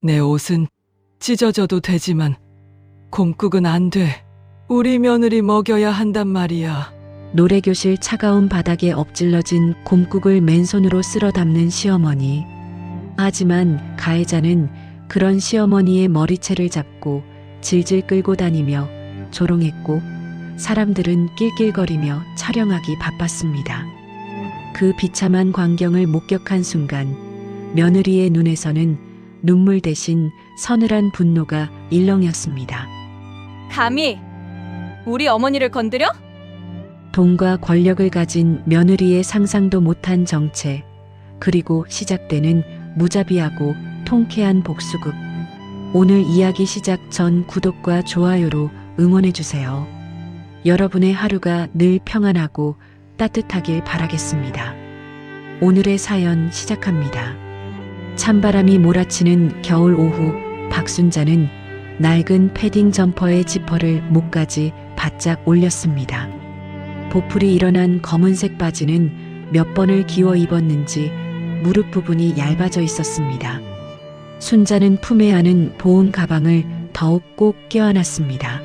내 옷은 찢어져도 되지만 곰국은 안 돼. 우리 며느리 먹여야 한단 말이야. 노래교실 차가운 바닥에 엎질러진 곰국을 맨손으로 쓸어 담는 시어머니. 하지만 가해자는 그런 시어머니의 머리채를 잡고 질질 끌고 다니며 조롱했고 사람들은 낄낄거리며 촬영하기 바빴습니다. 그 비참한 광경을 목격한 순간 며느리의 눈에서는 눈물 대신 서늘한 분노가 일렁였습니다. 감히 우리 어머니를 건드려? 돈과 권력을 가진 며느리의 상상도 못한 정체, 그리고 시작되는 무자비하고 통쾌한 복수극. 오늘 이야기 시작 전 구독과 좋아요로 응원해주세요. 여러분의 하루가 늘 평안하고 따뜻하길 바라겠습니다. 오늘의 사연 시작합니다. 찬바람이 몰아치는 겨울 오후, 박순자는 낡은 패딩 점퍼의 지퍼를 목까지 바짝 올렸습니다. 보풀이 일어난 검은색 바지는 몇 번을 기워 입었는지 무릎 부분이 얇아져 있었습니다. 순자는 품에 안은 보온 가방을 더욱 꼭 껴안았습니다.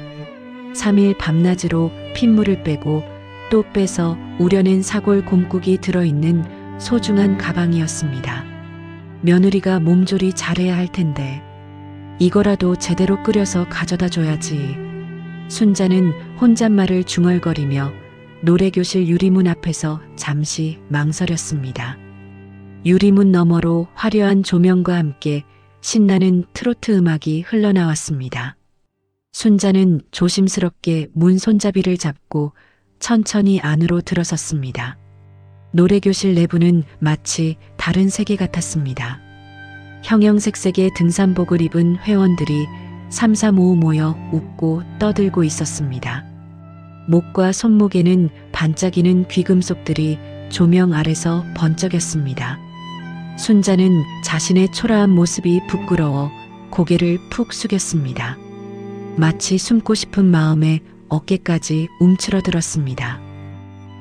3일 밤낮으로 핏물을 빼고 또 빼서 우려낸 사골 곰국이 들어있는 소중한 가방이었습니다. 며느리가 몸조리 잘해야 할 텐데 이거라도 제대로 끓여서 가져다 줘야지. 순자는 혼잣말을 중얼거리며 노래교실 유리문 앞에서 잠시 망설였습니다. 유리문 너머로 화려한 조명과 함께 신나는 트로트 음악이 흘러나왔습니다. 순자는 조심스럽게 문 손잡이를 잡고 천천히 안으로 들어섰습니다. 노래교실 내부는 마치 다른 세계 같았습니다. 형형색색의 등산복을 입은 회원들이 삼삼오오 모여 웃고 떠들고 있었습니다. 목과 손목에는 반짝이는 귀금속들이 조명 아래서 번쩍였습니다. 순자는 자신의 초라한 모습이 부끄러워 고개를 푹 숙였습니다. 마치 숨고 싶은 마음에 어깨까지 움츠러들었습니다.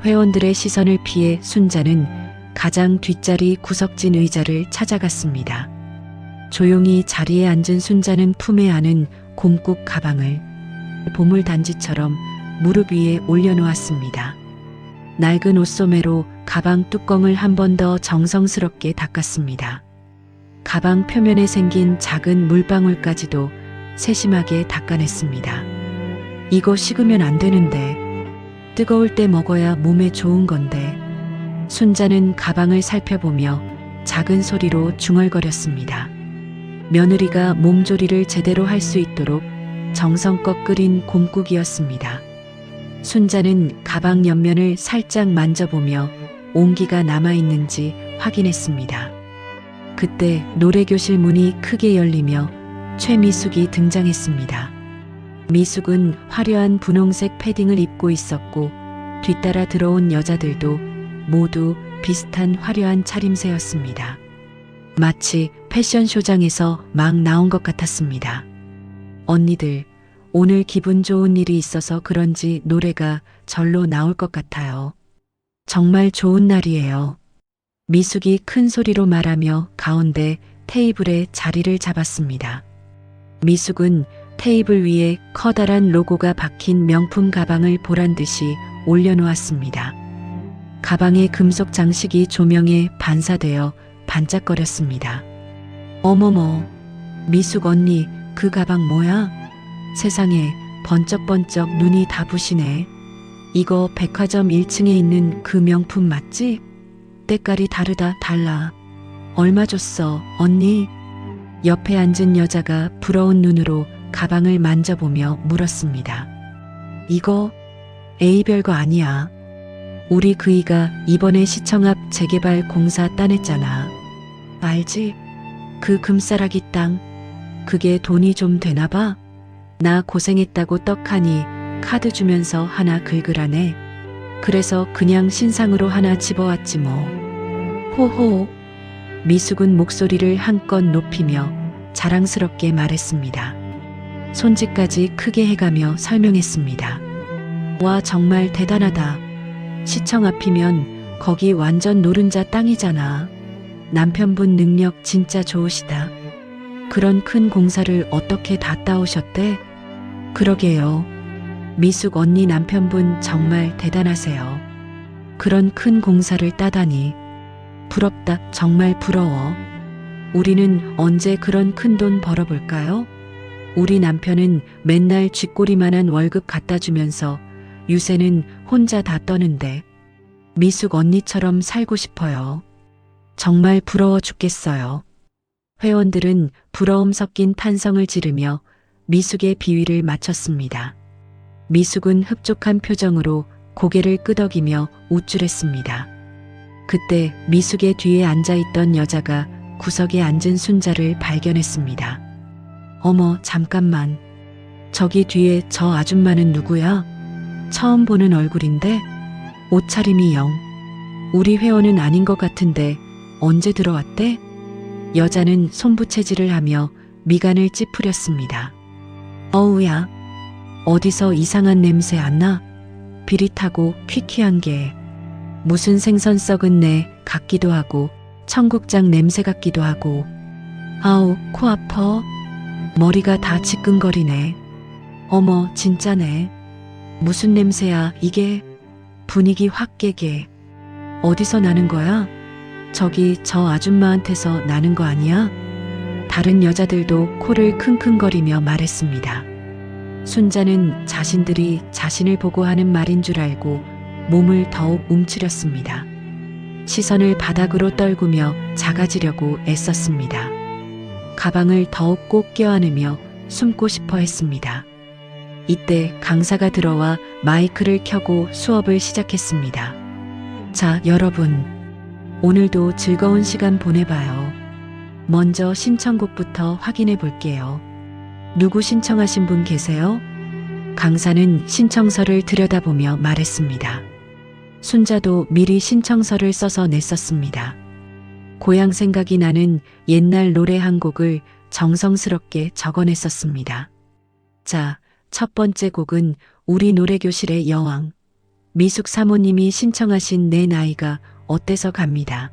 회원들의 시선을 피해 순자는 가장 뒷자리 구석진 의자를 찾아갔습니다. 조용히 자리에 앉은 순자는 품에 안은 곰국 가방을 보물단지처럼 무릎 위에 올려놓았습니다. 낡은 옷소매로 가방 뚜껑을 한 번 더 정성스럽게 닦았습니다. 가방 표면에 생긴 작은 물방울까지도 세심하게 닦아냈습니다. 이거 식으면 안 되는데, 뜨거울 때 먹어야 몸에 좋은 건데. 순자는 가방을 살펴보며 작은 소리로 중얼거렸습니다. 며느리가 몸조리를 제대로 할 수 있도록 정성껏 끓인 곰국이었습니다. 순자는 가방 옆면을 살짝 만져보며 온기가 남아있는지 확인했습니다. 그때 노래교실 문이 크게 열리며 최미숙이 등장했습니다. 미숙은 화려한 분홍색 패딩을 입고 있었고 뒤따라 들어온 여자들도 모두 비슷한 화려한 차림새였습니다. 마치 패션쇼장에서 막 나온 것 같았습니다. 언니들, 오늘 기분 좋은 일이 있어서 그런지 노래가 절로 나올 것 같아요. 정말 좋은 날이에요. 미숙이 큰 소리로 말하며 가운데 테이블에 자리를 잡았습니다. 미숙은 테이블 위에 커다란 로고가 박힌 명품 가방을 보란 듯이 올려놓았습니다. 가방의 금속 장식이 조명에 반사되어 반짝거렸습니다. 어머머, 미숙 언니, 그 가방 뭐야? 세상에, 번쩍번쩍 눈이 다 부시네. 이거 백화점 1층에 있는 그 명품 맞지? 때깔이 달라. 얼마 줬어, 언니? 옆에 앉은 여자가 부러운 눈으로 가방을 만져보며 물었습니다. 이거 에이 별거 아니야. 우리 그이가 이번에 시청 앞 재개발 공사 따냈잖아. 알지? 그 금싸라기 땅. 그게 돈이 좀 되나 봐. 나 고생했다고 떡하니 카드 주면서 하나 긁으라네. 그래서 그냥 신상으로 하나 집어왔지 뭐. 호호. 미숙은 목소리를 한껏 높이며 자랑스럽게 말했습니다. 손짓까지 크게 해가며 설명했습니다. 와, 정말 대단하다. 시청 앞이면 거기 완전 노른자 땅이잖아. 남편분 능력 진짜 좋으시다. 그런 큰 공사를 어떻게 다 따오셨대? 그러게요. 미숙 언니 남편분 정말 대단하세요. 그런 큰 공사를 따다니. 부럽다, 정말 부러워. 우리는 언제 그런 큰 돈 벌어볼까요? 우리 남편은 맨날 쥐꼬리만한 월급 갖다 주면서 유세는 혼자 다 떠는데 미숙 언니처럼 살고 싶어요. 정말 부러워 죽겠어요. 회원들은 부러움 섞인 탄성을 지르며 미숙의 비위를 맞췄습니다. 미숙은 흡족한 표정으로 고개를 끄덕이며 우쭐했습니다. 그때 미숙의 뒤에 앉아있던 여자가 구석에 앉은 순자를 발견했습니다. 어머, 잠깐만. 저기 뒤에 저 아줌마는 누구야? 처음 보는 얼굴인데? 옷차림이 영. 우리 회원은 아닌 것 같은데 언제 들어왔대? 여자는 손부채질을 하며 미간을 찌푸렸습니다. 어우야, 어디서 이상한 냄새 안 나? 비릿하고 퀴퀴한 게 무슨 생선 썩은 내 같기도 하고 청국장 냄새 같기도 하고. 아우, 코 아파. 머리가 다 지끈거리네. 어머, 진짜네. 무슨 냄새야 이게? 분위기 확 깨게. 어디서 나는 거야? 저기 저 아줌마한테서 나는 거 아니야? 다른 여자들도 코를 킁킁거리며 말했습니다. 순자는 자신들이 자신을 보고 하는 말인 줄 알고 몸을 더욱 움츠렸습니다. 시선을 바닥으로 떨구며 작아지려고 애썼습니다. 가방을 더욱 꼭 껴안으며 숨고 싶어 했습니다. 이때 강사가 들어와 마이크를 켜고 수업을 시작했습니다. 자, 여러분. 오늘도 즐거운 시간 보내봐요. 먼저 신청곡부터 확인해 볼게요. 누구 신청하신 분 계세요? 강사는 신청서를 들여다보며 말했습니다. 순자도 미리 신청서를 써서 냈었습니다. 고향 생각이 나는 옛날 노래 한 곡을 정성스럽게 적어냈었습니다. 자, 첫 번째 곡은 우리 노래교실의 여왕. 미숙 사모님이 신청하신 내 나이가 어때서 갑니다.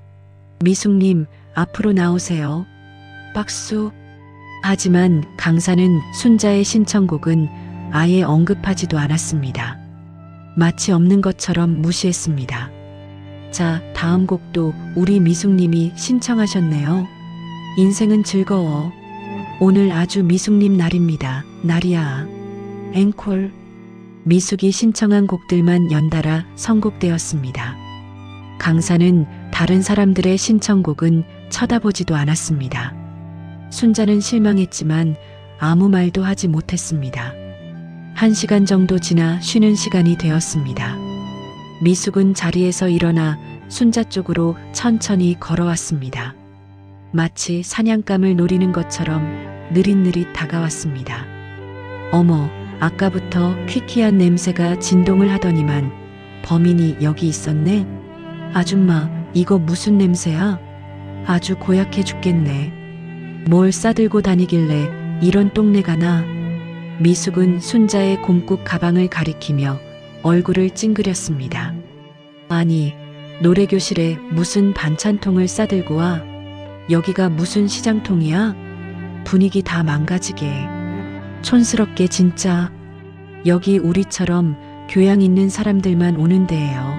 미숙님, 앞으로 나오세요. 박수. 하지만 강사는 순자의 신청곡은 아예 언급하지도 않았습니다. 마치 없는 것처럼 무시했습니다. 자, 다음 곡도 우리 미숙님이 신청하셨네요. 인생은 즐거워. 오늘 아주 미숙님 날입니다. 날이야. 앵콜. 미숙이 신청한 곡들만 연달아 선곡되었습니다. 강사는 다른 사람들의 신청곡은 쳐다보지도 않았습니다. 순자는 실망했지만 아무 말도 하지 못했습니다. 1시간 정도 지나 쉬는 시간이 되었습니다. 미숙은 자리에서 일어나 순자 쪽으로 천천히 걸어왔습니다. 마치 사냥감을 노리는 것처럼 느릿느릿 다가왔습니다. 어머, 아까부터 퀴퀴한 냄새가 진동을 하더니만 범인이 여기 있었네. 아줌마, 이거 무슨 냄새야? 아주 고약해 죽겠네. 뭘 싸들고 다니길래 이런 똥내가 나? 미숙은 순자의 곰국 가방을 가리키며 얼굴을 찡그렸습니다. 아니, 노래교실에 무슨 반찬통을 싸들고 와? 여기가 무슨 시장통이야? 분위기 다 망가지게. 촌스럽게 진짜. 여기 우리처럼 교양 있는 사람들만 오는 데예요.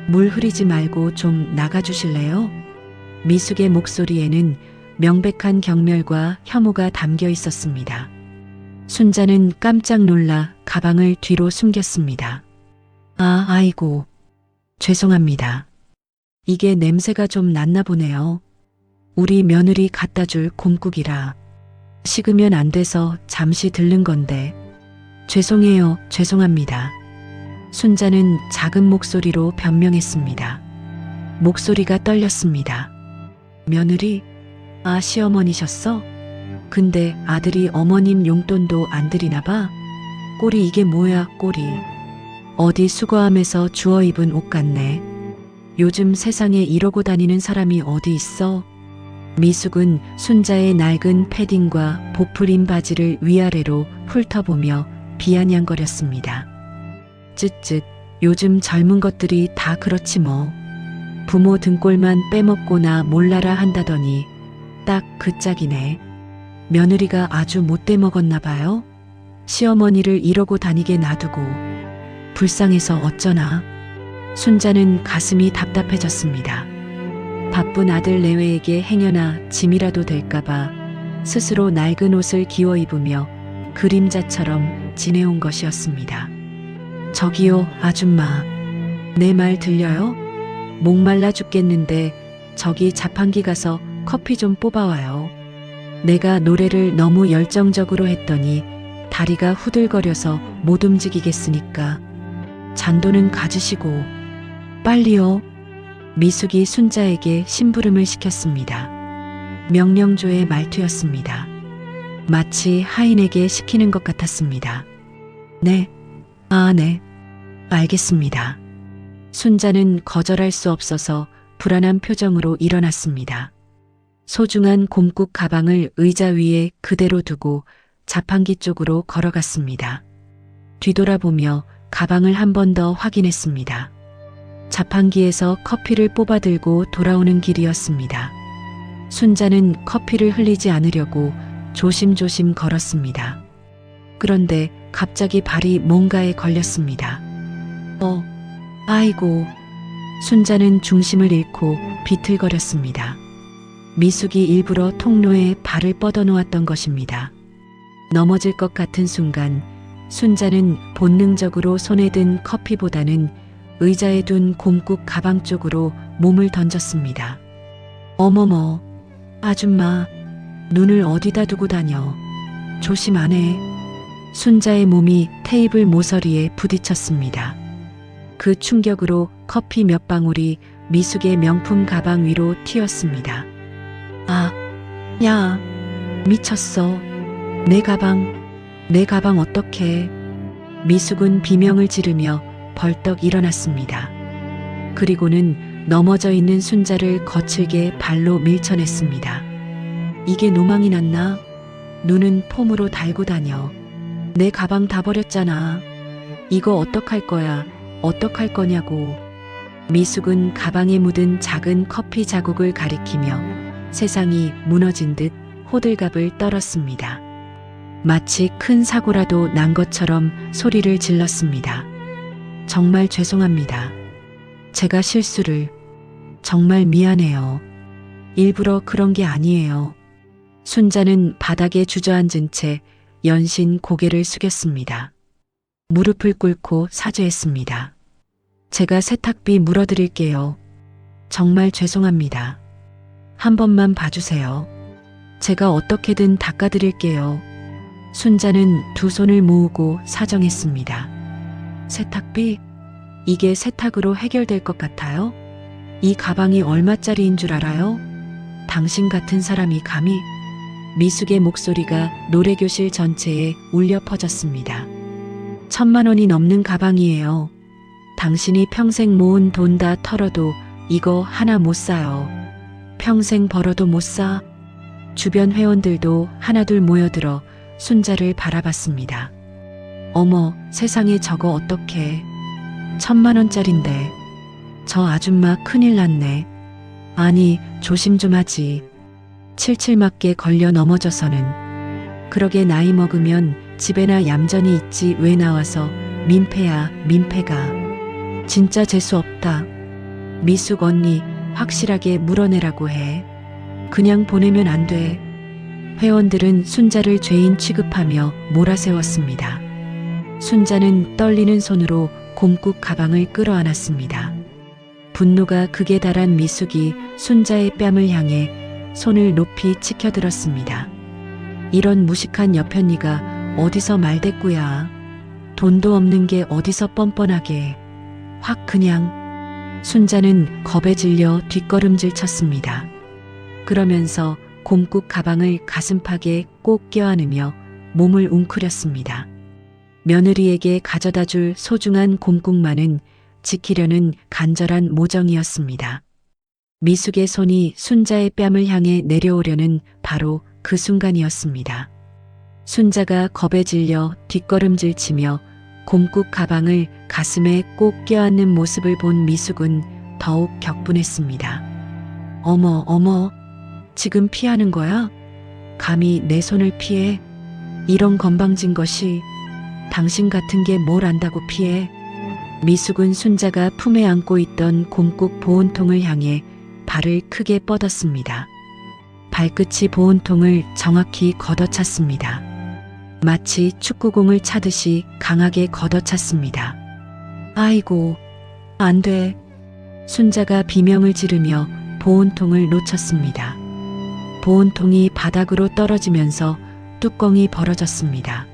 물 흐리지 말고 좀 나가주실래요? 미숙의 목소리에는 명백한 경멸과 혐오가 담겨 있었습니다. 순자는 깜짝 놀라 가방을 뒤로 숨겼습니다. 아이고. 죄송합니다. 이게 냄새가 좀 났나 보네요. 우리 며느리 갖다 줄 곰국이라. 식으면 안 돼서 잠시 들른 건데. 죄송해요, 죄송합니다. 순자는 작은 목소리로 변명했습니다. 목소리가 떨렸습니다. 며느리? 아, 시어머니셨어? 근데 아들이 어머님 용돈도 안 드리나 봐? 꼴이 이게 뭐야, 꼴이. 어디 수거함에서 주워 입은 옷 같네. 요즘 세상에 이러고 다니는 사람이 어디 있어? 미숙은 순자의 낡은 패딩과 보풀인 바지를 위아래로 훑어보며 비아냥거렸습니다. 쯧쯧, 요즘 젊은 것들이 다 그렇지 뭐. 부모 등골만 빼먹고나 몰라라 한다더니 딱 그 짝이네. 며느리가 아주 못돼 먹었나 봐요. 시어머니를 이러고 다니게 놔두고 불쌍해서 어쩌나. 순자는 가슴이 답답해졌습니다. 바쁜 아들 내외에게 행여나 짐이라도 될까봐 스스로 낡은 옷을 기워 입으며 그림자처럼 지내온 것이었습니다. 저기요, 아줌마. 내 말 들려요? 목말라 죽겠는데 저기 자판기 가서 커피 좀 뽑아와요. 내가 노래를 너무 열정적으로 했더니 다리가 후들거려서 못 움직이겠으니까 잔도는 가지시고 빨리요. 미숙이 순자에게 심부름을 시켰습니다. 명령조의 말투였습니다. 마치 하인에게 시키는 것 같았습니다. 네, 네, 알겠습니다. 순자는 거절할 수 없어서 불안한 표정으로 일어났습니다. 소중한 곰국 가방을 의자 위에 그대로 두고 자판기 쪽으로 걸어갔습니다. 뒤돌아보며 가방을 한 번 더 확인했습니다. 자판기에서 커피를 뽑아 들고 돌아오는 길이었습니다. 순자는 커피를 흘리지 않으려고 조심조심 걸었습니다. 그런데 갑자기 발이 뭔가에 걸렸습니다. 아이고. 순자는 중심을 잃고 비틀거렸습니다. 미숙이 일부러 통로에 발을 뻗어놓았던 것입니다. 넘어질 것 같은 순간 순자는 본능적으로 손에 든 커피보다는 의자에 둔 곰국 가방 쪽으로 몸을 던졌습니다. 어머머, 아줌마, 눈을 어디다 두고 다녀. 조심 안 해. 순자의 몸이 테이블 모서리에 부딪혔습니다. 그 충격으로 커피 몇 방울이 미숙의 명품 가방 위로 튀었습니다. 야, 미쳤어. 내 가방 어떡해. 미숙은 비명을 지르며 벌떡 일어났습니다. 그리고는 넘어져 있는 순자를 거칠게 발로 밀쳐냈습니다. 이게 노망이 났나? 눈은 폼으로 달고 다녀. 내 가방 다 버렸잖아. 이거 어떡할 거야? 어떡할 거냐고. 미숙은 가방에 묻은 작은 커피 자국을 가리키며 세상이 무너진 듯 호들갑을 떨었습니다. 마치 큰 사고라도 난 것처럼 소리를 질렀습니다. 정말 죄송합니다. 제가 실수를. 정말 미안해요. 일부러 그런 게 아니에요. 순자는 바닥에 주저앉은 채 연신 고개를 숙였습니다. 무릎을 꿇고 사죄했습니다. 제가 세탁비 물어드릴게요. 정말 죄송합니다. 한 번만 봐주세요. 제가 어떻게든 닦아드릴게요. 순자는 두 손을 모으고 사정했습니다. 세탁비? 이게 세탁으로 해결될 것 같아요? 이 가방이 얼마짜리인 줄 알아요? 당신 같은 사람이 감히? 미숙의 목소리가 노래교실 전체에 울려 퍼졌습니다. 1,000만 원이 넘는 가방이에요. 당신이 평생 모은 돈 다 털어도 이거 하나 못 사요. 평생 벌어도 못 사. 주변 회원들도 하나둘 모여들어 순자를 바라봤습니다. 어머, 세상에 저거 어떡해. 1,000만 원짜린데. 저 아줌마 큰일 났네. 아니, 조심 좀 하지. 칠칠 맞게 걸려 넘어져서는. 그러게 나이 먹으면 집에나 얌전히 있지 왜 나와서 민폐야, 민폐가. 진짜 재수 없다. 미숙 언니 확실하게 물어내라고 해. 그냥 보내면 안 돼. 회원들은 순자를 죄인 취급하며 몰아세웠습니다. 순자는 떨리는 손으로 곰국 가방을 끌어안았습니다. 분노가 극에 달한 미숙이 순자의 뺨을 향해 손을 높이 치켜들었습니다. 이런 무식한 여편니가 어디서 말대꾸야. 돈도 없는 게 어디서 뻔뻔하게. 확 그냥. 순자는 겁에 질려 뒷걸음질 쳤습니다. 그러면서 곰국 가방을 가슴팍에 꼭 껴안으며 몸을 웅크렸습니다. 며느리에게 가져다 줄 소중한 곰국만은 지키려는 간절한 모정이었습니다. 미숙의 손이 순자의 뺨을 향해 내려오려는 바로 그 순간이었습니다. 순자가 겁에 질려 뒷걸음질 치며 곰국 가방을 가슴에 꼭 껴안는 모습을 본 미숙은 더욱 격분했습니다. 어머, 지금 피하는 거야? 감히 내 손을 피해? 이런 건방진 것이 당신 같은 게 뭘 안다고 피해? 미숙은 순자가 품에 안고 있던 곰국 보온통을 향해 발을 크게 뻗었습니다. 발끝이 보온통을 정확히 걷어찼습니다. 마치 축구공을 차듯이 강하게 걷어찼습니다. 아이고, 안 돼. 순자가 비명을 지르며 보온통을 놓쳤습니다. 보온통이 바닥으로 떨어지면서 뚜껑이 벌어졌습니다.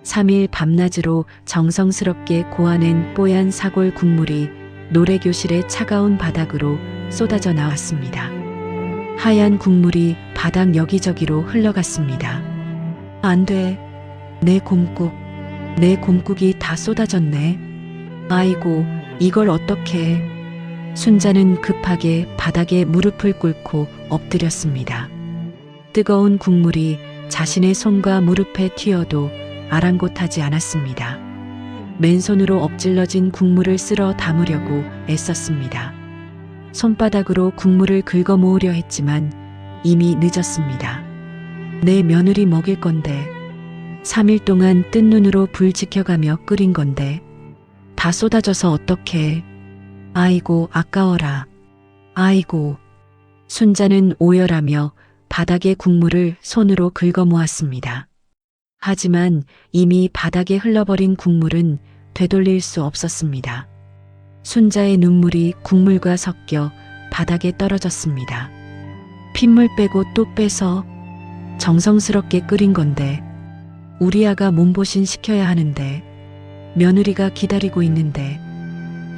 3일 밤낮으로 정성스럽게 고아낸 뽀얀 사골 국물이 노래교실의 차가운 바닥으로 쏟아져 나왔습니다. 하얀 국물이 바닥 여기저기로 흘러갔습니다. 안 돼. 내 곰국이 다 쏟아졌네. 아이고, 이걸 어떡해. 순자는 급하게 바닥에 무릎을 꿇고 엎드렸습니다. 뜨거운 국물이 자신의 손과 무릎에 튀어도 아랑곳하지 않았습니다. 맨손으로 엎질러진 국물을 쓸어 담으려고 애썼습니다. 손바닥으로 국물을 긁어 모으려 했지만 이미 늦었습니다. 내 며느리 먹일 건데, 3일 동안 뜬 눈으로 불 지켜가며 끓인 건데, 다 쏟아져서 어떡해. 아이고, 아까워라. 아이고. 순자는 오열하며 바닥의 국물을 손으로 긁어 모았습니다. 하지만 이미 바닥에 흘러버린 국물은 되돌릴 수 없었습니다. 순자의 눈물이 국물과 섞여 바닥에 떨어졌습니다. 핏물 빼고 또 빼서 정성스럽게 끓인 건데, 우리 아가 몸보신 시켜야 하는데, 며느리가 기다리고 있는데,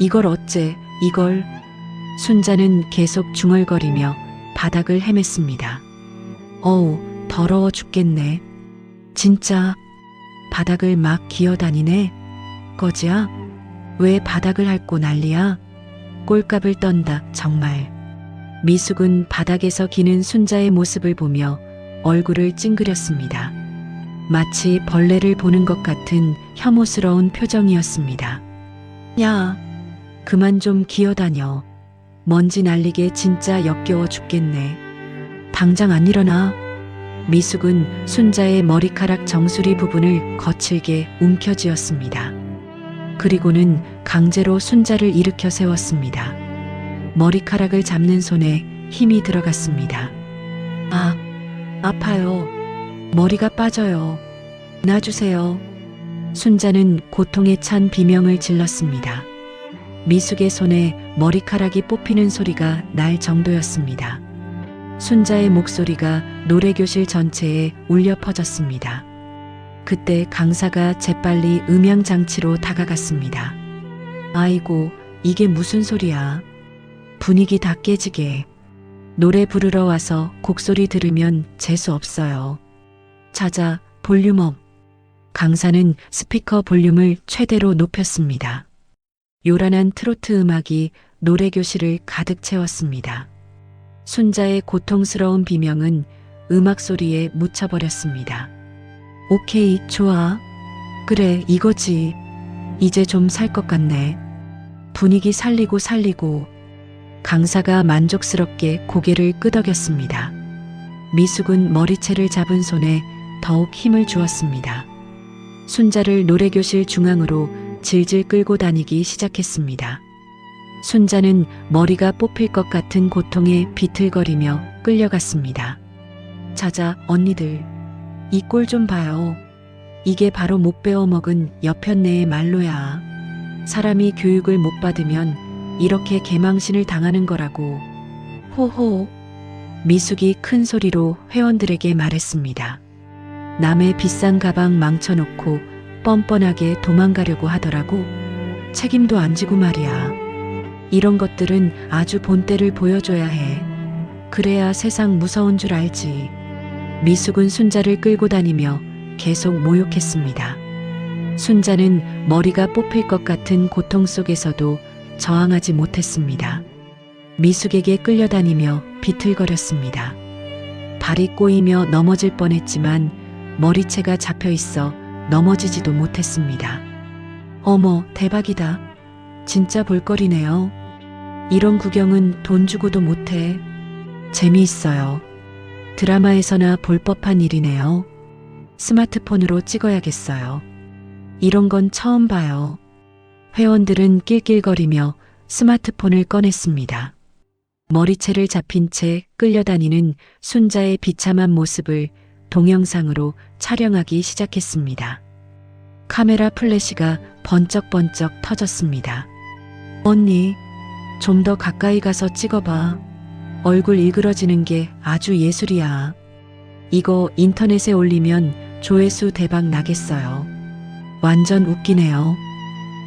이걸 어째, 이걸. 순자는 계속 중얼거리며 바닥을 헤맸습니다. 어우, 더러워 죽겠네. 진짜 바닥을 막 기어다니네. 거지야? 왜 바닥을 핥고 난리야? 꼴값을 떤다, 정말. 미숙은 바닥에서 기는 순자의 모습을 보며 얼굴을 찡그렸습니다. 마치 벌레를 보는 것 같은 혐오스러운 표정이었습니다. 야, 그만 좀 기어다녀. 먼지 날리게 진짜 역겨워 죽겠네. 당장 안 일어나. 미숙은 순자의 머리카락 정수리 부분을 거칠게 움켜쥐었습니다. 그리고는 강제로 순자를 일으켜 세웠습니다. 머리카락을 잡는 손에 힘이 들어갔습니다. 아, 아파요. 머리가 빠져요. 놔주세요. 순자는 고통에 찬 비명을 질렀습니다. 미숙의 손에 머리카락이 뽑히는 소리가 날 정도였습니다. 순자의 목소리가 노래교실 전체에 울려 퍼졌습니다. 그때 강사가 재빨리 음향장치로 다가갔습니다. 아이고, 이게 무슨 소리야. 분위기 다 깨지게. 노래 부르러 와서 곡소리 들으면 재수 없어요. 자자, 볼륨업. 강사는 스피커 볼륨을 최대로 높였습니다. 요란한 트로트 음악이 노래교실을 가득 채웠습니다. 순자의 고통스러운 비명은 음악 소리에 묻혀버렸습니다. 오케이, 좋아. 그래, 이거지. 이제 좀 살 것 같네. 분위기 살리고. 강사가 만족스럽게 고개를 끄덕였습니다. 미숙은 머리채를 잡은 손에 더욱 힘을 주었습니다. 순자를 노래교실 중앙으로 질질 끌고 다니기 시작했습니다. 순자는 머리가 뽑힐 것 같은 고통에 비틀거리며 끌려갔습니다. 자자, 언니들. 이 꼴 좀 봐요. 이게 바로 못 배워먹은 여편네의 말로야. 사람이 교육을 못 받으면 이렇게 개망신을 당하는 거라고. 호호. 미숙이 큰 소리로 회원들에게 말했습니다. 남의 비싼 가방 망쳐놓고 뻔뻔하게 도망가려고 하더라고. 책임도 안 지고 말이야. 이런 것들은 아주 본때를 보여줘야 해. 그래야 세상 무서운 줄 알지. 미숙은 순자를 끌고 다니며 계속 모욕했습니다. 순자는 머리가 뽑힐 것 같은 고통 속에서도 저항하지 못했습니다. 미숙에게 끌려다니며 비틀거렸습니다. 발이 꼬이며 넘어질 뻔했지만 머리채가 잡혀 있어 넘어지지도 못했습니다. 어머, 대박이다. 진짜 볼거리네요. 이런 구경은 돈 주고도 못해. 재미있어요. 드라마에서나 볼 법한 일이네요. 스마트폰으로 찍어야겠어요. 이런 건 처음 봐요. 회원들은 낄낄거리며 스마트폰을 꺼냈습니다. 머리채를 잡힌 채 끌려다니는 순자의 비참한 모습을 동영상으로 촬영하기 시작했습니다. 카메라 플래시가 번쩍번쩍 터졌습니다. 언니, 좀 더 가까이 가서 찍어봐. 얼굴 일그러지는 게 아주 예술이야. 이거 인터넷에 올리면 조회수 대박 나겠어요. 완전 웃기네요.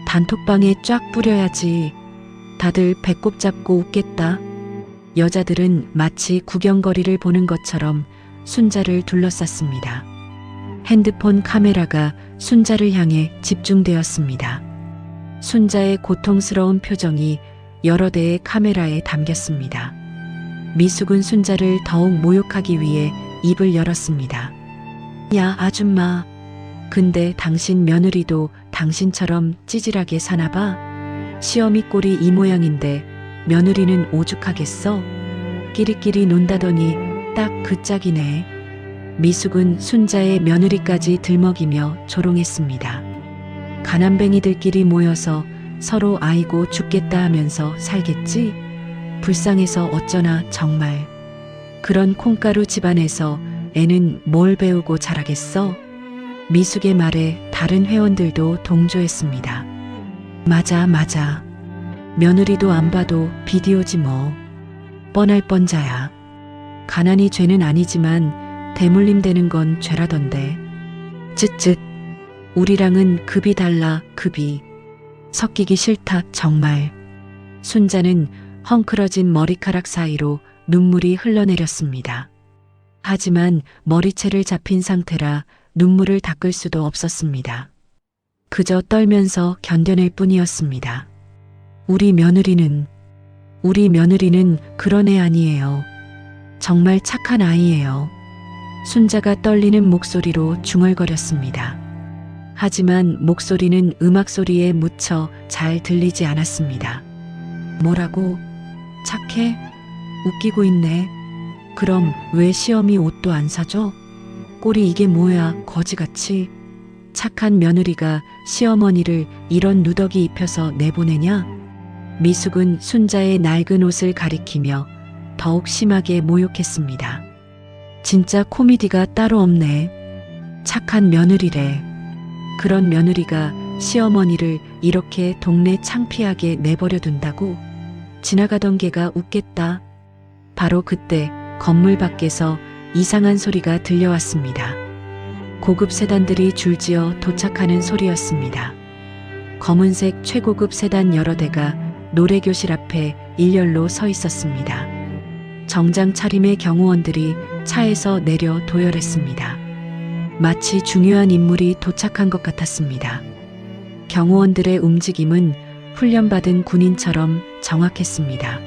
단톡방에 쫙 뿌려야지. 다들 배꼽 잡고 웃겠다. 여자들은 마치 구경거리를 보는 것처럼 순자를 둘러쌌습니다. 핸드폰 카메라가 순자를 향해 집중되었습니다. 순자의 고통스러운 표정이 여러 대의 카메라에 담겼습니다. 미숙은 순자를 더욱 모욕하기 위해 입을 열었습니다. 야, 아줌마. 근데 당신 며느리도 당신처럼 찌질하게 사나봐? 시어미 꼴이 이 모양인데 며느리는 오죽하겠어? 끼리끼리 논다더니 딱 그 짝이네. 미숙은 순자의 며느리까지 들먹이며 조롱했습니다. 가난뱅이들끼리 모여서 서로 아이고 죽겠다 하면서 살겠지? 불쌍해서 어쩌나 정말. 그런 콩가루 집안에서 애는 뭘 배우고 자라겠어? 미숙의 말에 다른 회원들도 동조했습니다. 맞아. 며느리도 안 봐도 비디오지 뭐. 뻔할 뻔자야. 가난이 죄는 아니지만 대물림 되는 건 죄라던데. 쯧쯧. 우리랑은 급이 달라, 급이. 섞이기 싫다, 정말. 순자는 헝클어진 머리카락 사이로 눈물이 흘러내렸습니다. 하지만 머리채를 잡힌 상태라 눈물을 닦을 수도 없었습니다. 그저 떨면서 견뎌낼 뿐이었습니다. 우리 며느리는 그런 애 아니에요. 정말 착한 아이예요. 순자가 떨리는 목소리로 중얼거렸습니다. 하지만 목소리는 음악 소리에 묻혀 잘 들리지 않았습니다. 뭐라고? 착해? 웃기고 있네. 그럼 왜 시어미 옷도 안 사줘? 꼴이 이게 뭐야, 거지같이. 착한 며느리가 시어머니를 이런 누더기 입혀서 내보내냐? 미숙은 순자의 낡은 옷을 가리키며 더욱 심하게 모욕했습니다. 진짜 코미디가 따로 없네. 착한 며느리래. 그런 며느리가 시어머니를 이렇게 동네 창피하게 내버려 둔다고? 지나가던 개가 웃겠다. 바로 그때 건물 밖에서 이상한 소리가 들려왔습니다. 고급 세단들이 줄지어 도착하는 소리였습니다. 검은색 최고급 세단 여러 대가 노래교실 앞에 일렬로 서 있었습니다. 정장 차림의 경호원들이 차에서 내려 도열했습니다. 마치 중요한 인물이 도착한 것 같았습니다. 경호원들의 움직임은 훈련받은 군인처럼 정확했습니다.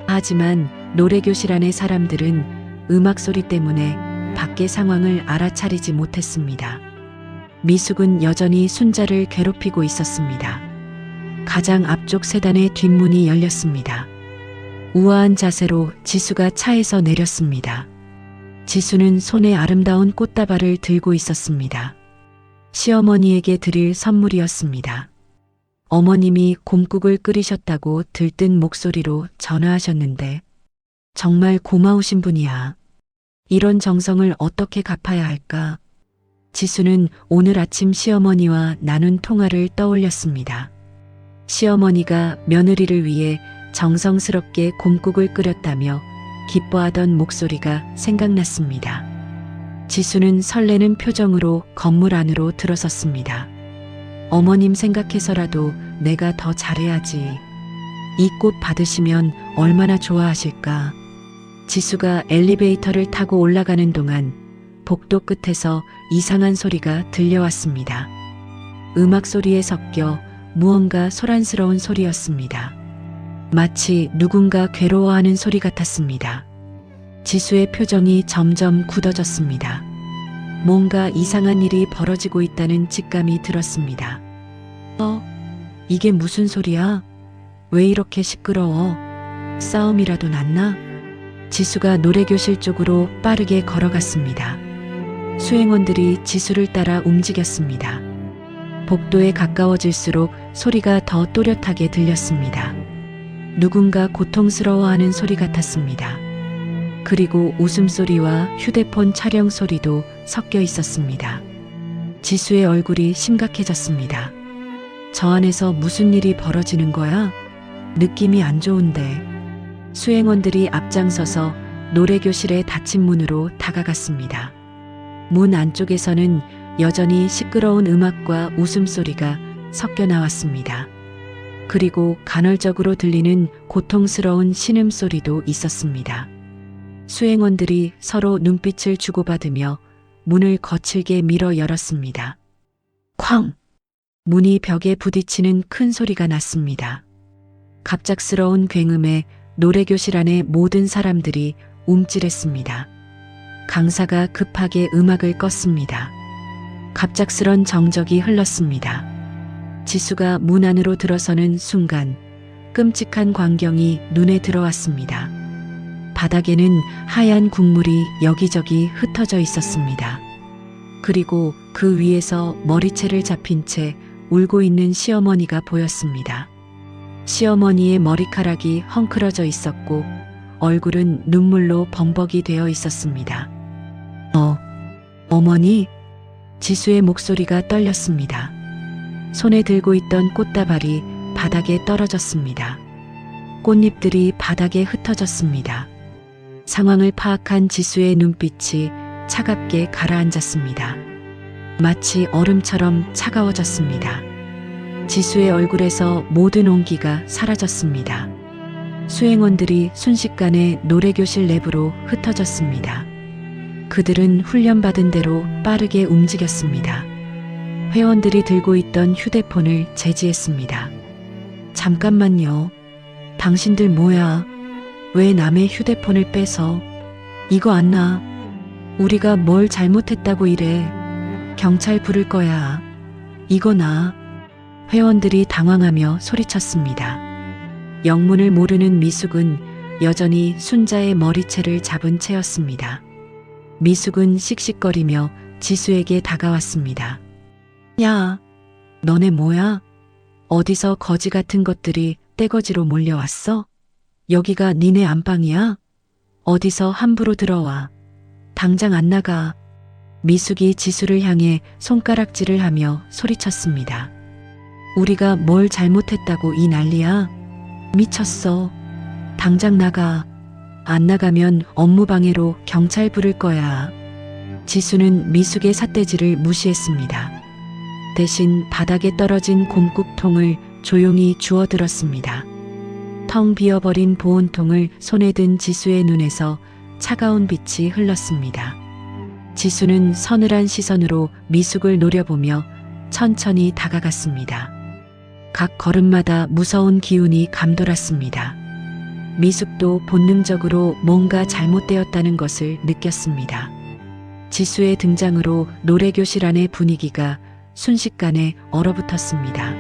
하지만 노래교실 안의 사람들은 음악 소리 때문에 밖의 상황을 알아차리지 못했습니다. 미숙은 여전히 순자를 괴롭히고 있었습니다. 가장 앞쪽 세단의 뒷문이 열렸습니다. 우아한 자세로 지수가 차에서 내렸습니다. 지수는 손에 아름다운 꽃다발을 들고 있었습니다. 시어머니에게 드릴 선물이었습니다. 어머님이 곰국을 끓이셨다고 들뜬 목소리로 전화하셨는데 정말 고마우신 분이야. 이런 정성을 어떻게 갚아야 할까? 지수는 오늘 아침 시어머니와 나눈 통화를 떠올렸습니다. 시어머니가 며느리를 위해 정성스럽게 곰국을 끓였다며 기뻐하던 목소리가 생각났습니다. 지수는 설레는 표정으로 건물 안으로 들어섰습니다. 어머님 생각해서라도 내가 더 잘해야지. 이 꽃 받으시면 얼마나 좋아하실까. 지수가 엘리베이터를 타고 올라가는 동안 복도 끝에서 이상한 소리가 들려왔습니다. 음악 소리에 섞여 무언가 소란스러운 소리였습니다. 마치 누군가 괴로워하는 소리 같았습니다. 지수의 표정이 점점 굳어졌습니다. 뭔가 이상한 일이 벌어지고 있다는 직감이 들었습니다. 이게 무슨 소리야? 왜 이렇게 시끄러워? 싸움이라도 났나? 지수가 노래교실 쪽으로 빠르게 걸어갔습니다. 수행원들이 지수를 따라 움직였습니다. 복도에 가까워질수록 소리가 더 또렷하게 들렸습니다. 누군가 고통스러워하는 소리 같았습니다. 그리고 웃음소리와 휴대폰 촬영 소리도 섞여 있었습니다. 지수의 얼굴이 심각해졌습니다. 저 안에서 무슨 일이 벌어지는 거야? 느낌이 안 좋은데. 수행원들이 앞장서서 노래교실의 닫힌 문으로 다가갔습니다. 문 안쪽에서는 여전히 시끄러운 음악과 웃음소리가 섞여 나왔습니다. 그리고 간헐적으로 들리는 고통스러운 신음소리도 있었습니다. 수행원들이 서로 눈빛을 주고받으며 문을 거칠게 밀어 열었습니다. 쾅! 문이 벽에 부딪히는 큰 소리가 났습니다. 갑작스러운 굉음에 노래교실 안의 모든 사람들이 움찔했습니다. 강사가 급하게 음악을 껐습니다. 갑작스런 정적이 흘렀습니다. 지수가 문 안으로 들어서는 순간 끔찍한 광경이 눈에 들어왔습니다. 바닥에는 하얀 국물이 여기저기 흩어져 있었습니다. 그리고 그 위에서 머리채를 잡힌 채 울고 있는 시어머니가 보였습니다. 시어머니의 머리카락이 헝클어져 있었고 얼굴은 눈물로 범벅이 되어 있었습니다. 어머니? 지수의 목소리가 떨렸습니다. 손에 들고 있던 꽃다발이 바닥에 떨어졌습니다. 꽃잎들이 바닥에 흩어졌습니다. 상황을 파악한 지수의 눈빛이 차갑게 가라앉았습니다. 마치 얼음처럼 차가워졌습니다. 지수의 얼굴에서 모든 온기가 사라졌습니다. 수행원들이 순식간에 노래교실 내부로 흩어졌습니다. 그들은 훈련받은 대로 빠르게 움직였습니다. 회원들이 들고 있던 휴대폰을 제지했습니다. 잠깐만요. 당신들 뭐야? 왜 남의 휴대폰을 뺏어? 이거 안 나. 우리가 뭘 잘못했다고 이래. 경찰 부를 거야. 이거 나. 회원들이 당황하며 소리쳤습니다. 영문을 모르는 미숙은 여전히 순자의 머리채를 잡은 채였습니다. 미숙은 씩씩거리며 지수에게 다가왔습니다. 야, 너네 뭐야? 어디서 거지 같은 것들이 떼거지로 몰려왔어? 여기가 니네 안방이야? 어디서 함부로 들어와? 당장 안 나가. 미숙이 지수를 향해 손가락질을 하며 소리쳤습니다. 우리가 뭘 잘못했다고 이 난리야? 미쳤어. 당장 나가. 안 나가면 업무방해로 경찰 부를 거야. 지수는 미숙의 삿대질을 무시했습니다. 대신 바닥에 떨어진 곰국통을 조용히 주워들었습니다. 텅 비어버린 보온통을 손에 든 지수의 눈에서 차가운 빛이 흘렀습니다. 지수는 서늘한 시선으로 미숙을 노려보며 천천히 다가갔습니다. 각 걸음마다 무서운 기운이 감돌았습니다. 미숙도 본능적으로 뭔가 잘못되었다는 것을 느꼈습니다. 지수의 등장으로 노래교실 안의 분위기가 순식간에 얼어붙었습니다.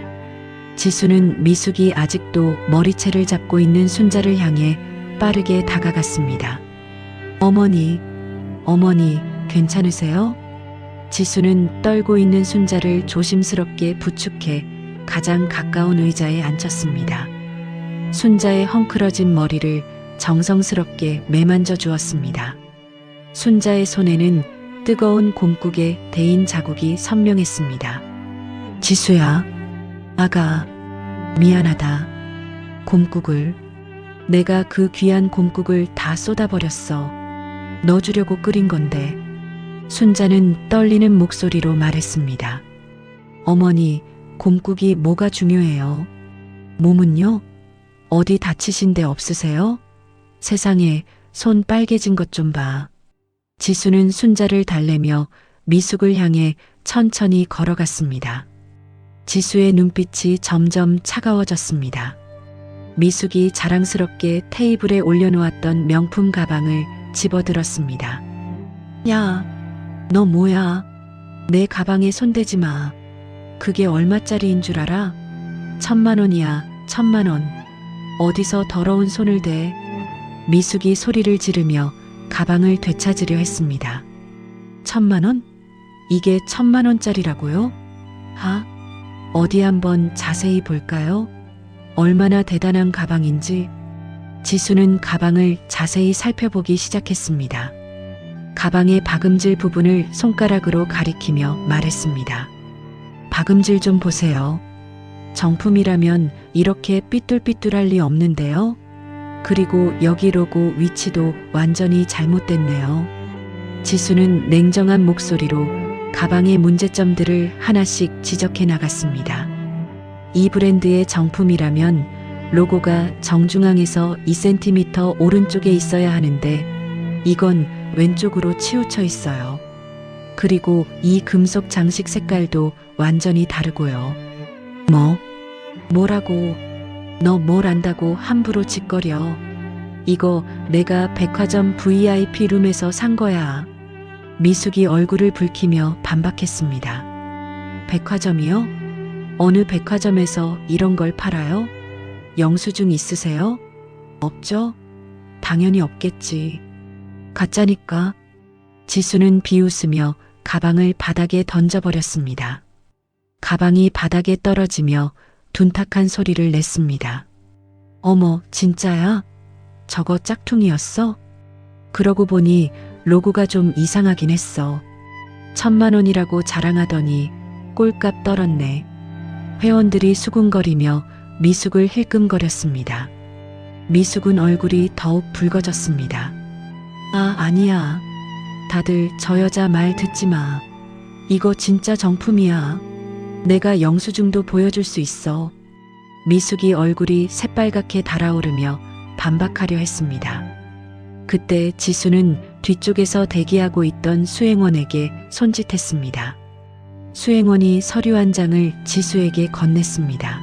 지수는 미숙이 아직도 머리채를 잡고 있는 순자를 향해 빠르게 다가갔습니다. 어머니, 괜찮으세요? 지수는 떨고 있는 순자를 조심스럽게 부축해 가장 가까운 의자에 앉혔습니다. 순자의 헝클어진 머리를 정성스럽게 매만져 주었습니다. 순자의 손에는 뜨거운 곰국에 데인 자국이 선명했습니다. 지수야, 아가, 미안하다. 곰국을, 내가 그 귀한 곰국을 다 쏟아버렸어. 너 주려고 끓인 건데. 순자는 떨리는 목소리로 말했습니다. 어머니, 곰국이 뭐가 중요해요? 몸은요? 어디 다치신 데 없으세요? 세상에, 손 빨개진 것 좀 봐. 지수는 순자를 달래며 미숙을 향해 천천히 걸어갔습니다. 지수의 눈빛이 점점 차가워졌습니다. 미숙이 자랑스럽게 테이블에 올려놓았던 명품 가방을 집어들었습니다. 야, 너 뭐야? 내 가방에 손대지 마. 그게 얼마짜리인 줄 알아? 1,000만 원이야, 1,000만 원. 어디서 더러운 손을 대? 미숙이 소리를 지르며 가방을 되찾으려 했습니다. 1,000만 원? 이게 1,000만 원짜리라고요? 어디 한번 자세히 볼까요? 얼마나 대단한 가방인지. 지수는 가방을 자세히 살펴보기 시작했습니다. 가방의 박음질 부분을 손가락으로 가리키며 말했습니다. 박음질 좀 보세요. 정품이라면 이렇게 삐뚤삐뚤할 리 없는데요. 그리고 여기 로고 위치도 완전히 잘못됐네요. 지수는 냉정한 목소리로 가방의 문제점들을 하나씩 지적해 나갔습니다. 이 브랜드의 정품이라면 로고가 정중앙에서 2cm 오른쪽에 있어야 하는데 이건 왼쪽으로 치우쳐 있어요. 그리고 이 금속 장식 색깔도 완전히 다르고요. 뭐라고? 너 뭘 안다고 함부로 짓거려. 이거 내가 백화점 VIP 룸에서 산 거야. 미숙이 얼굴을 붉히며 반박했습니다. 백화점이요? 어느 백화점에서 이런 걸 팔아요? 영수증 있으세요? 없죠? 당연히 없겠지. 가짜니까. 지수는 비웃으며 가방을 바닥에 던져버렸습니다. 가방이 바닥에 떨어지며 둔탁한 소리를 냈습니다. 어머, 진짜야? 저거 짝퉁이었어? 그러고 보니 로고가 좀 이상하긴 했어. 1,000만 원이라고 자랑하더니 꼴값 떨었네. 회원들이 수군거리며 미숙을 힐끔거렸습니다. 미숙은 얼굴이 더욱 붉어졌습니다. 아니야. 다들 저 여자 말 듣지 마. 이거 진짜 정품이야. 내가 영수증도 보여줄 수 있어. 미숙이 얼굴이 새빨갛게 달아오르며 반박하려 했습니다. 그때 지수는 뒤쪽에서 대기하고 있던 수행원에게 손짓했습니다. 수행원이 서류 한 장을 지수에게 건넸습니다.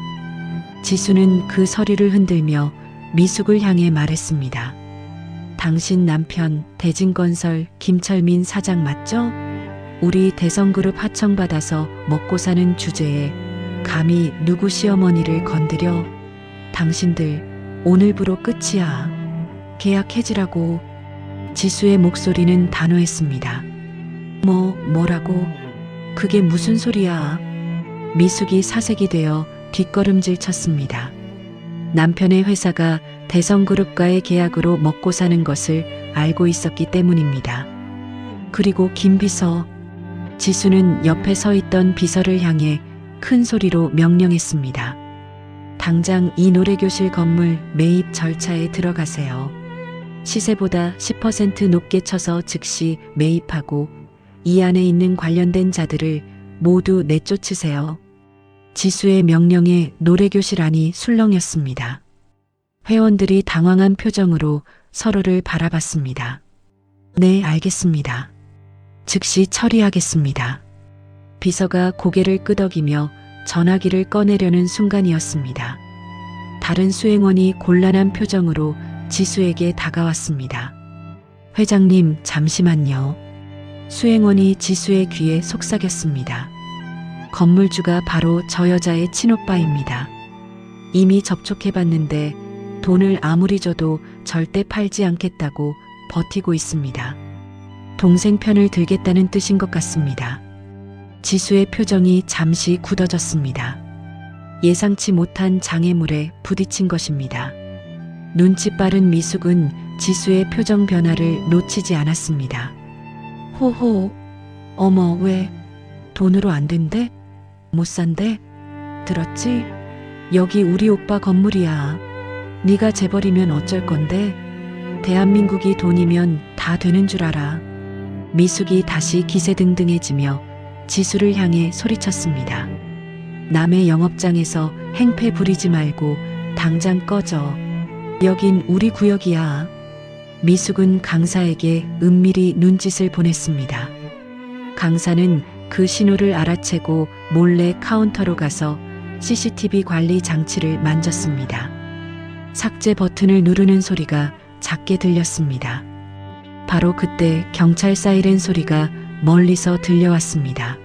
지수는 그 서류를 흔들며 미숙을 향해 말했습니다. 당신 남편 대진건설 김철민 사장 맞죠? 우리 대성그룹 하청받아서 먹고 사는 주제에 감히 누구 시어머니를 건드려? 당신들 오늘부로 끝이야. 계약 해지라고. 지수의 목소리는 단호했습니다. 뭐라고? 그게 무슨 소리야? 미숙이 사색이 되어 뒷걸음질 쳤습니다. 남편의 회사가 대성그룹과의 계약으로 먹고 사는 것을 알고 있었기 때문입니다. 그리고 김 비서. 지수는 옆에 서 있던 비서를 향해 큰 소리로 명령했습니다. 당장 이 노래교실 건물 매입 절차에 들어가세요. 시세보다 10% 높게 쳐서 즉시 매입하고 이 안에 있는 관련된 자들을 모두 내쫓으세요. 지수의 명령에 노래교실 안이 술렁였습니다. 회원들이 당황한 표정으로 서로를 바라봤습니다. 네, 알겠습니다. 즉시 처리하겠습니다. 비서가 고개를 끄덕이며 전화기를 꺼내려는 순간이었습니다. 다른 수행원이 곤란한 표정으로 지수에게 다가왔습니다. 회장님, 잠시만요. 수행원이 지수의 귀에 속삭였습니다. 건물주가 바로 저 여자의 친오빠입니다. 이미 접촉해봤는데 돈을 아무리 줘도 절대 팔지 않겠다고 버티고 있습니다. 동생 편을 들겠다는 뜻인 것 같습니다. 지수의 표정이 잠시 굳어졌습니다. 예상치 못한 장애물에 부딪힌 것입니다. 눈치 빠른 미숙은 지수의 표정 변화를 놓치지 않았습니다. 호호, 어머, 왜? 돈으로 안 된대? 못 산대? 들었지? 여기 우리 오빠 건물이야. 네가 재벌이면 어쩔 건데? 대한민국이 돈이면 다 되는 줄 알아. 미숙이 다시 기세등등해지며 지수를 향해 소리쳤습니다. 남의 영업장에서 행패 부리지 말고 당장 꺼져. 여긴 우리 구역이야. 미숙은 강사에게 은밀히 눈짓을 보냈습니다. 강사는 그 신호를 알아채고 몰래 카운터로 가서 CCTV 관리 장치를 만졌습니다. 삭제 버튼을 누르는 소리가 작게 들렸습니다. 바로 그때 경찰 사이렌 소리가 멀리서 들려왔습니다.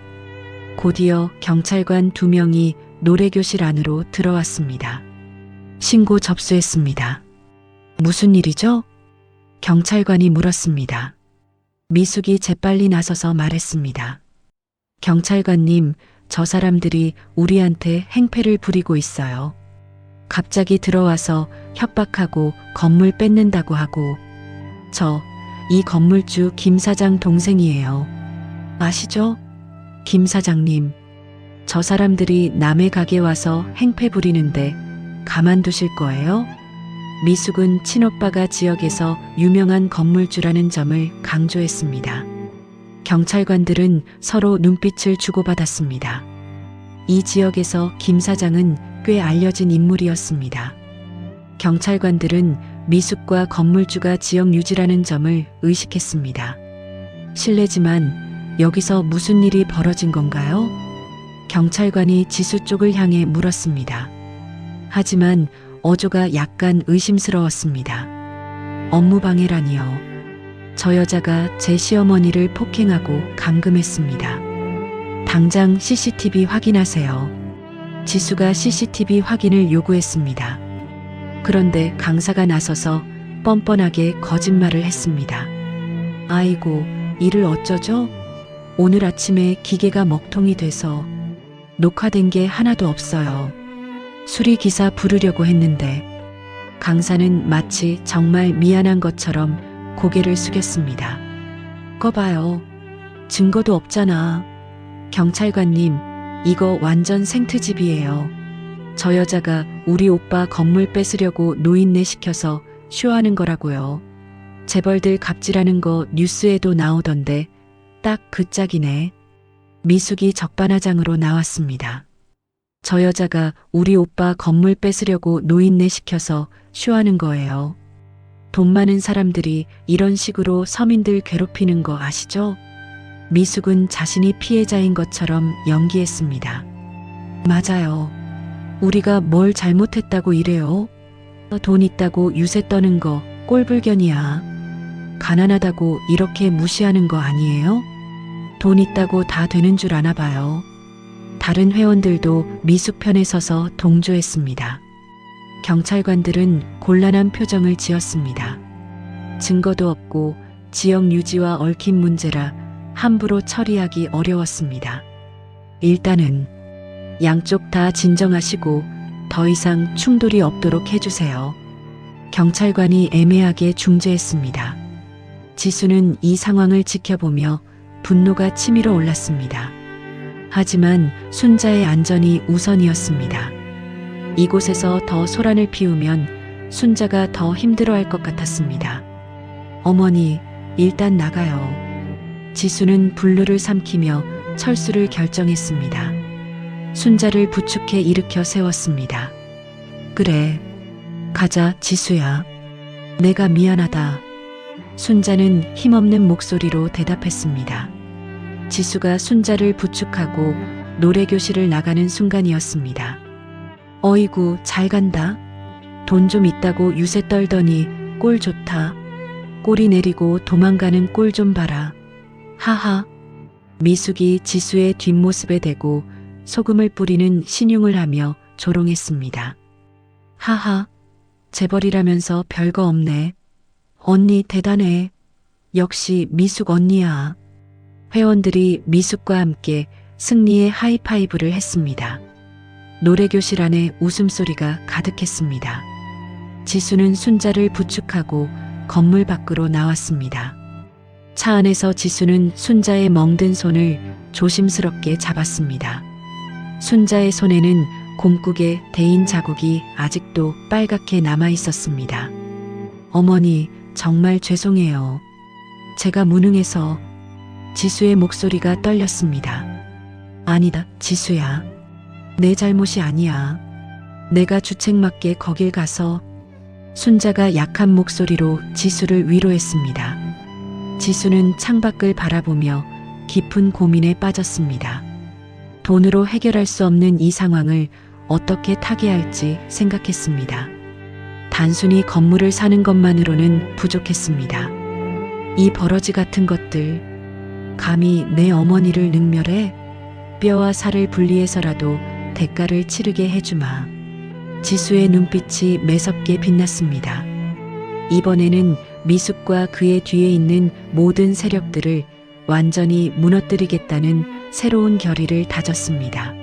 곧이어 경찰관 2명이 노래교실 안으로 들어왔습니다. 신고 접수했습니다. 무슨 일이죠? 경찰관이 물었습니다. 미숙이 재빨리 나서서 말했습니다. 경찰관님, 저 사람들이 우리한테 행패를 부리고 있어요. 갑자기 들어와서 협박하고 건물 뺏는다고 하고, 이 건물주 김 사장 동생이에요. 아시죠? 김 사장님, 저 사람들이 남의 가게 와서 행패 부리는데 가만두실 거예요? 미숙은 친오빠가 지역에서 유명한 건물주라는 점을 강조했습니다. 경찰관들은 서로 눈빛을 주고받았습니다. 이 지역에서 김 사장은 꽤 알려진 인물이었습니다. 경찰관들은 미숙과 건물주가 지역 유지라는 점을 의식했습니다. 실례지만 여기서 무슨 일이 벌어진 건가요? 경찰관이 지수 쪽을 향해 물었습니다. 하지만 어조가 약간 의심스러웠습니다. 업무방해라니요. 저 여자가 제 시어머니를 폭행하고 감금했습니다. 당장 CCTV 확인하세요. 지수가 CCTV 확인을 요구했습니다. 그런데 강사가 나서서 뻔뻔하게 거짓말을 했습니다. 아이고, 이를 어쩌죠? 오늘 아침에 기계가 먹통이 돼서 녹화된 게 하나도 없어요. 수리기사 부르려고 했는데 강사는 마치 정말 미안한 것처럼 고개를 숙였습니다. 꺼봐요. 증거도 없잖아. 경찰관님, 이거 완전 생트집이에요. 저 여자가 우리 오빠 건물 뺏으려고 노인네 시켜서 쇼하는 거라고요. 재벌들 갑질하는 거 뉴스에도 나오던데 딱 그 짝이네. 미숙이 적반하장으로 나왔습니다. 저 여자가 우리 오빠 건물 뺏으려고 노인네 시켜서 쇼하는 거예요. 돈 많은 사람들이 이런 식으로 서민들 괴롭히는 거 아시죠? 미숙은 자신이 피해자인 것처럼 연기했습니다. 맞아요. 우리가 뭘 잘못했다고 이래요? 돈 있다고 유세 떠는 거 꼴불견이야. 가난하다고 이렇게 무시하는 거 아니에요? 돈 있다고 다 되는 줄 아나 봐요. 다른 회원들도 미숙 편에 서서 동조했습니다. 경찰관들은 곤란한 표정을 지었습니다. 증거도 없고 지역 유지와 얽힌 문제라 함부로 처리하기 어려웠습니다. 일단은 양쪽 다 진정하시고 더 이상 충돌이 없도록 해주세요. 경찰관이 애매하게 중재했습니다. 지수는 이 상황을 지켜보며 분노가 치밀어 올랐습니다. 하지만 순자의 안전이 우선이었습니다. 이곳에서 더 소란을 피우면 순자가 더 힘들어할 것 같았습니다. 어머니, 일단 나가요. 지수는 분루를 삼키며 철수를 결정했습니다. 순자를 부축해 일으켜 세웠습니다. 그래, 가자, 지수야. 내가 미안하다. 순자는 힘없는 목소리로 대답했습니다. 지수가 순자를 부축하고 노래교실을 나가는 순간이었습니다. 어이구, 잘 간다. 돈 좀 있다고 유세 떨더니 꼴 좋다. 꼬리 내리고 도망가는 꼴 좀 봐라. 하하. 미숙이 지수의 뒷모습에 대고 소금을 뿌리는 신용을 하며 조롱했습니다. 하하. 재벌이라면서 별거 없네. 언니 대단해. 역시 미숙 언니야. 회원들이 미숙과 함께 승리의 하이파이브를 했습니다. 노래교실 안에 웃음소리가 가득했습니다. 지수는 순자를 부축하고 건물 밖으로 나왔습니다. 차 안에서 지수는 순자의 멍든 손을 조심스럽게 잡았습니다. 순자의 손에는 곰국의 대인 자국이 아직도 빨갛게 남아 있었습니다. 어머니, 정말 죄송해요. 제가 무능해서. 지수의 목소리가 떨렸습니다. 아니다, 지수야. 내 잘못이 아니야. 내가 주책맞게 거길 가서. 순자가 약한 목소리로 지수를 위로했습니다. 지수는 창밖을 바라보며 깊은 고민에 빠졌습니다. 돈으로 해결할 수 없는 이 상황을 어떻게 타개할지 생각했습니다. 단순히 건물을 사는 것만으로는 부족했습니다. 이 버러지 같은 것들, 감히 내 어머니를 능멸해? 뼈와 살을 분리해서라도 대가를 치르게 해주마. 지수의 눈빛이 매섭게 빛났습니다. 이번에는 미숙과 그의 뒤에 있는 모든 세력들을 완전히 무너뜨리겠다는 새로운 결의를 다졌습니다.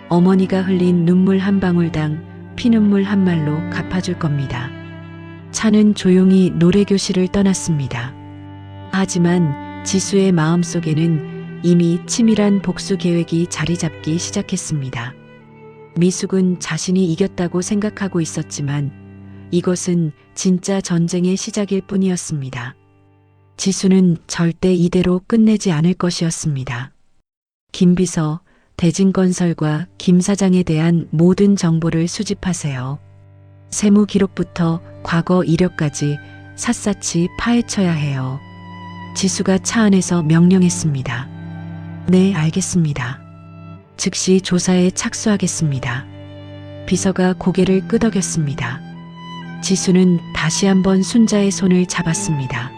어머니가 흘린 눈물 한 방울당 피눈물 한 말로 갚아줄 겁니다. 차는 조용히 노래교실을 떠났습니다. 하지만 지수의 마음속에는 이미 치밀한 복수 계획이 자리 잡기 시작했습니다. 미숙은 자신이 이겼다고 생각하고 있었지만 이것은 진짜 전쟁의 시작일 뿐이었습니다. 지수는 절대 이대로 끝내지 않을 것이었습니다. 김 비서, 대진건설과 김 사장에 대한 모든 정보를 수집하세요. 세무 기록부터 과거 이력까지 샅샅이 파헤쳐야 해요. 지수가 차 안에서 명령했습니다. 네, 알겠습니다. 즉시 조사에 착수하겠습니다. 비서가 고개를 끄덕였습니다. 지수는 다시 한번 순자의 손을 잡았습니다.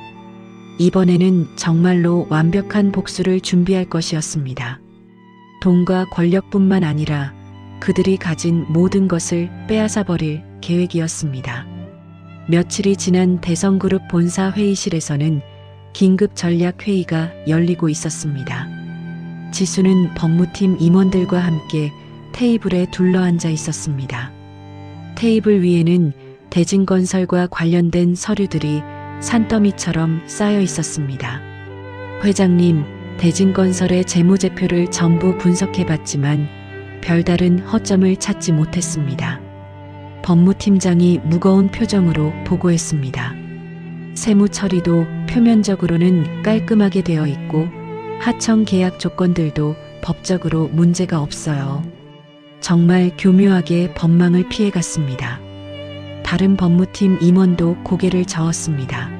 이번에는 정말로 완벽한 복수를 준비할 것이었습니다. 돈과 권력뿐만 아니라 그들이 가진 모든 것을 빼앗아 버릴 계획이었습니다. 며칠이 지난 대성그룹 본사 회의실에서는 긴급 전략 회의가 열리고 있었습니다. 지수는 법무팀 임원들과 함께 테이블에 둘러앉아 있었습니다. 테이블 위에는 대진건설과 관련된 서류들이 산더미처럼 쌓여 있었습니다. 회장님, 대진건설의 재무제표를 전부 분석해봤지만 별다른 허점을 찾지 못했습니다. 법무팀장이 무거운 표정으로 보고했습니다. 세무 처리도 표면적으로는 깔끔하게 되어 있고 하청 계약 조건들도 법적으로 문제가 없어요. 정말 교묘하게 법망을 피해갔습니다. 다른 법무팀 임원도 고개를 저었습니다.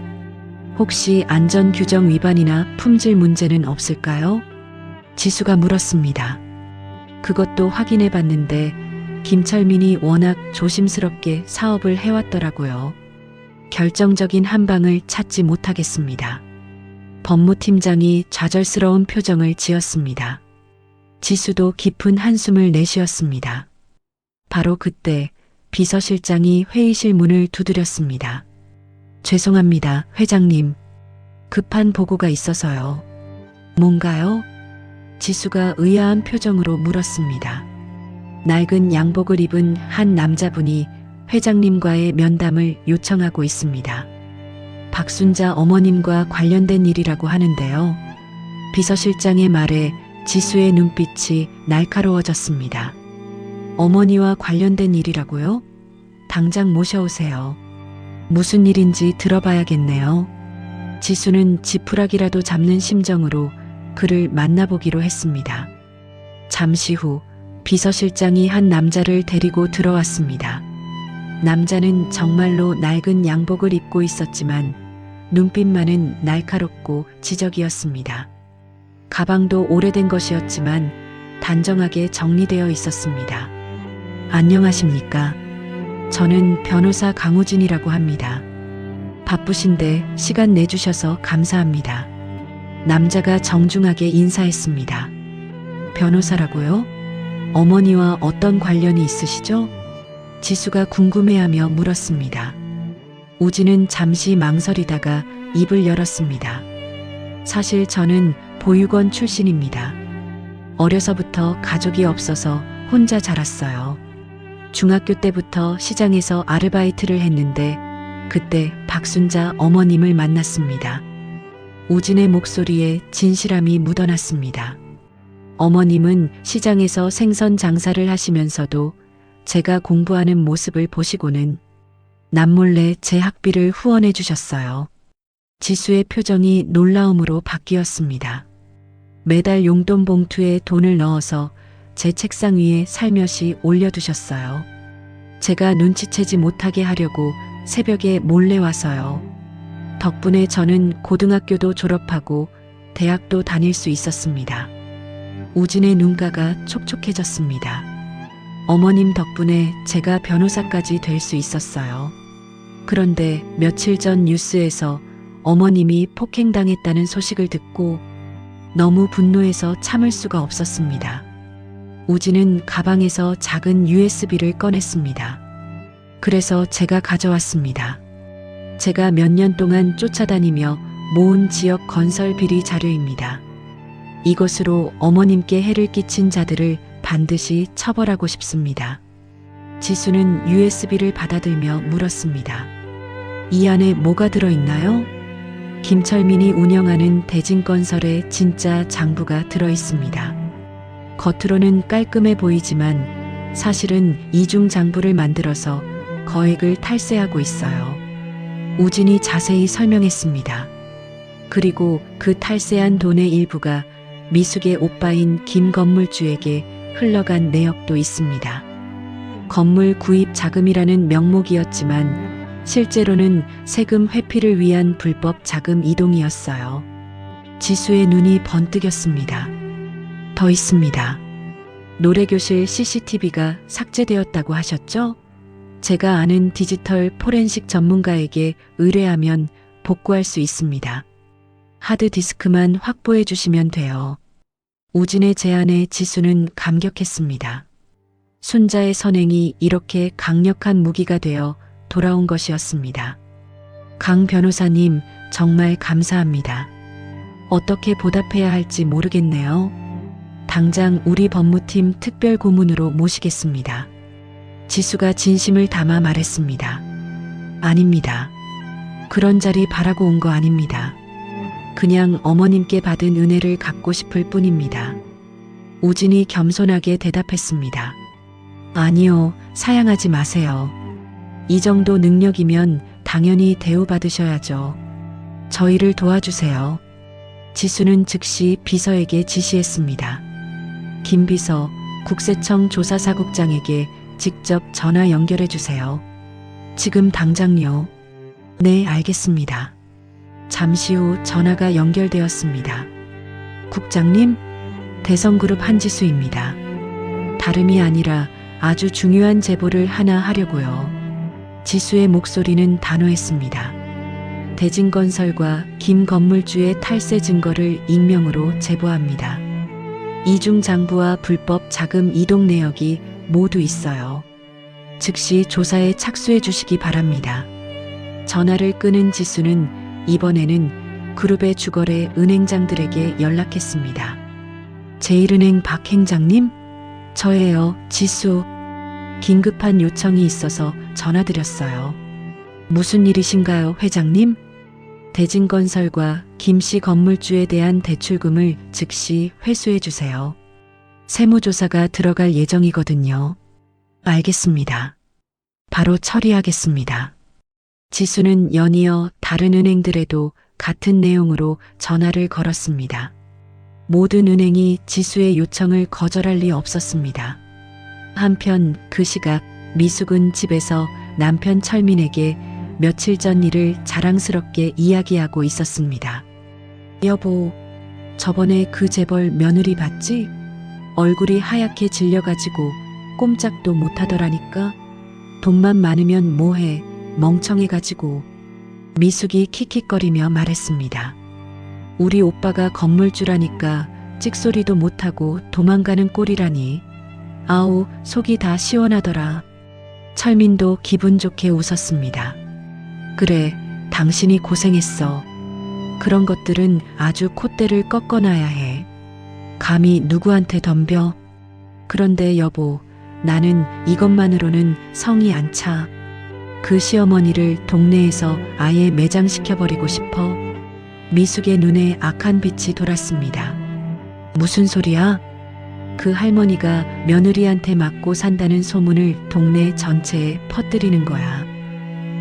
혹시 안전규정 위반이나 품질 문제는 없을까요? 지수가 물었습니다. 그것도 확인해 봤는데 김철민이 워낙 조심스럽게 사업을 해왔더라고요. 결정적인 한 방을 찾지 못하겠습니다. 법무팀장이 좌절스러운 표정을 지었습니다. 지수도 깊은 한숨을 내쉬었습니다. 바로 그때 비서실장이 회의실 문을 두드렸습니다. 죄송합니다, 회장님. 급한 보고가 있어서요. 뭔가요? 지수가 의아한 표정으로 물었습니다. 낡은 양복을 입은 한 남자분이 회장님과의 면담을 요청하고 있습니다. 박순자 어머님과 관련된 일이라고 하는데요. 비서실장의 말에 지수의 눈빛이 날카로워졌습니다. 어머니와 관련된 일이라고요? 당장 모셔오세요. 무슨 일인지 들어봐야겠네요. 지수는 지푸라기라도 잡는 심정으로 그를 만나보기로 했습니다. 잠시 후 비서실장이 한 남자를 데리고 들어왔습니다. 남자는 정말로 낡은 양복을 입고 있었지만 눈빛만은 날카롭고 지적이었습니다. 가방도 오래된 것이었지만 단정하게 정리되어 있었습니다. 안녕하십니까? 저는 변호사 강우진이라고 합니다. 바쁘신데 시간 내주셔서 감사합니다. 남자가 정중하게 인사했습니다. 변호사라고요? 어머니와 어떤 관련이 있으시죠? 지수가 궁금해하며 물었습니다. 우진은 잠시 망설이다가 입을 열었습니다. 사실 저는 보육원 출신입니다. 어려서부터 가족이 없어서 혼자 자랐어요. 중학교 때부터 시장에서 아르바이트를 했는데 그때 박순자 어머님을 만났습니다. 우진의 목소리에 진실함이 묻어났습니다. 어머님은 시장에서 생선 장사를 하시면서도 제가 공부하는 모습을 보시고는 남몰래 제 학비를 후원해 주셨어요. 지수의 표정이 놀라움으로 바뀌었습니다. 매달 용돈 봉투에 돈을 넣어서 제 책상 위에 살며시 올려두셨어요. 제가 눈치채지 못하게 하려고 새벽에 몰래 와서요. 덕분에 저는 고등학교도 졸업하고 대학도 다닐 수 있었습니다. 우진의 눈가가 촉촉해졌습니다. 어머님 덕분에 제가 변호사까지 될 수 있었어요. 그런데 며칠 전 뉴스에서 어머님이 폭행당했다는 소식을 듣고 너무 분노해서 참을 수가 없었습니다. 우진은 가방에서 작은 USB를 꺼냈습니다. 그래서 제가 가져왔습니다. 제가 몇 년 동안 쫓아다니며 모은 지역 건설 비리 자료입니다. 이것으로 어머님께 해를 끼친 자들을 반드시 처벌하고 싶습니다. 지수는 USB를 받아들며 물었습니다. 이 안에 뭐가 들어있나요? 김철민이 운영하는 대진건설에 진짜 장부가 들어있습니다. 겉으로는 깔끔해 보이지만 사실은 이중 장부를 만들어서 거액을 탈세하고 있어요. 우진이 자세히 설명했습니다. 그리고 그 탈세한 돈의 일부가 미숙의 오빠인 김 건물주에게 흘러간 내역도 있습니다. 건물 구입 자금이라는 명목이었지만 실제로는 세금 회피를 위한 불법 자금 이동이었어요. 지수의 눈이 번뜩였습니다. 더 있습니다. 노래교실 CCTV가 삭제되었다고 하셨죠? 제가 아는 디지털 포렌식 전문가에게 의뢰하면 복구할 수 있습니다. 하드디스크만 확보해 주시면 돼요. 우진의 제안에 지수는 감격했습니다. 순자의 선행이 이렇게 강력한 무기가 되어 돌아온 것이었습니다. 강 변호사님, 정말 감사합니다. 어떻게 보답해야 할지 모르겠네요. 당장 우리 법무팀 특별 고문으로 모시겠습니다. 지수가 진심을 담아 말했습니다. 아닙니다. 그런 자리 바라고 온 거 아닙니다. 그냥 어머님께 받은 은혜를 갚고 싶을 뿐입니다. 우진이 겸손하게 대답했습니다. 아니요, 사양하지 마세요. 이 정도 능력이면 당연히 대우받으셔야죠. 저희를 도와주세요. 지수는 즉시 비서에게 지시했습니다. 김 비서, 국세청 조사사국장에게 직접 전화 연결해 주세요. 지금 당장요. 네, 알겠습니다. 잠시 후 전화가 연결되었습니다. 국장님, 대성그룹 한지수입니다. 다름이 아니라 아주 중요한 제보를 하나 하려고요. 지수의 목소리는 단호했습니다. 대진건설과 김 건물주의 탈세 증거를 익명으로 제보합니다. 이중 장부와 불법 자금 이동 내역이 모두 있어요. 즉시 조사에 착수해 주시기 바랍니다. 전화를 끊은 지수는 이번에는 그룹의 주거래 은행장들에게 연락했습니다. 제1은행 박 행장님? 저예요, 지수. 긴급한 요청이 있어서 전화드렸어요. 무슨 일이신가요, 회장님? 대진건설과 김씨 건물주에 대한 대출금을 즉시 회수해 주세요. 세무조사가 들어갈 예정이거든요. 알겠습니다. 바로 처리하겠습니다. 지수는 연이어 다른 은행들에도 같은 내용으로 전화를 걸었습니다. 모든 은행이 지수의 요청을 거절할 리 없었습니다. 한편 그 시각 미숙은 집에서 남편 철민에게 며칠 전 일을 자랑스럽게 이야기하고 있었습니다. 여보, 저번에 그 재벌 며느리 봤지? 얼굴이 하얗게 질려가지고 꼼짝도 못하더라니까. 돈만 많으면 뭐해, 멍청해가지고. 미숙이 킥킥거리며 말했습니다. 우리 오빠가 건물주라니까 찍소리도 못하고 도망가는 꼴이라니. 아우, 속이 다 시원하더라. 철민도 기분 좋게 웃었습니다. 그래, 당신이 고생했어. 그런 것들은 아주 콧대를 꺾어놔야 해. 감히 누구한테 덤벼? 그런데 여보, 나는 이것만으로는 성이 안 차. 그 시어머니를 동네에서 아예 매장시켜버리고 싶어. 미숙의 눈에 악한 빛이 돌았습니다. 무슨 소리야? 그 할머니가 며느리한테 맞고 산다는 소문을 동네 전체에 퍼뜨리는 거야.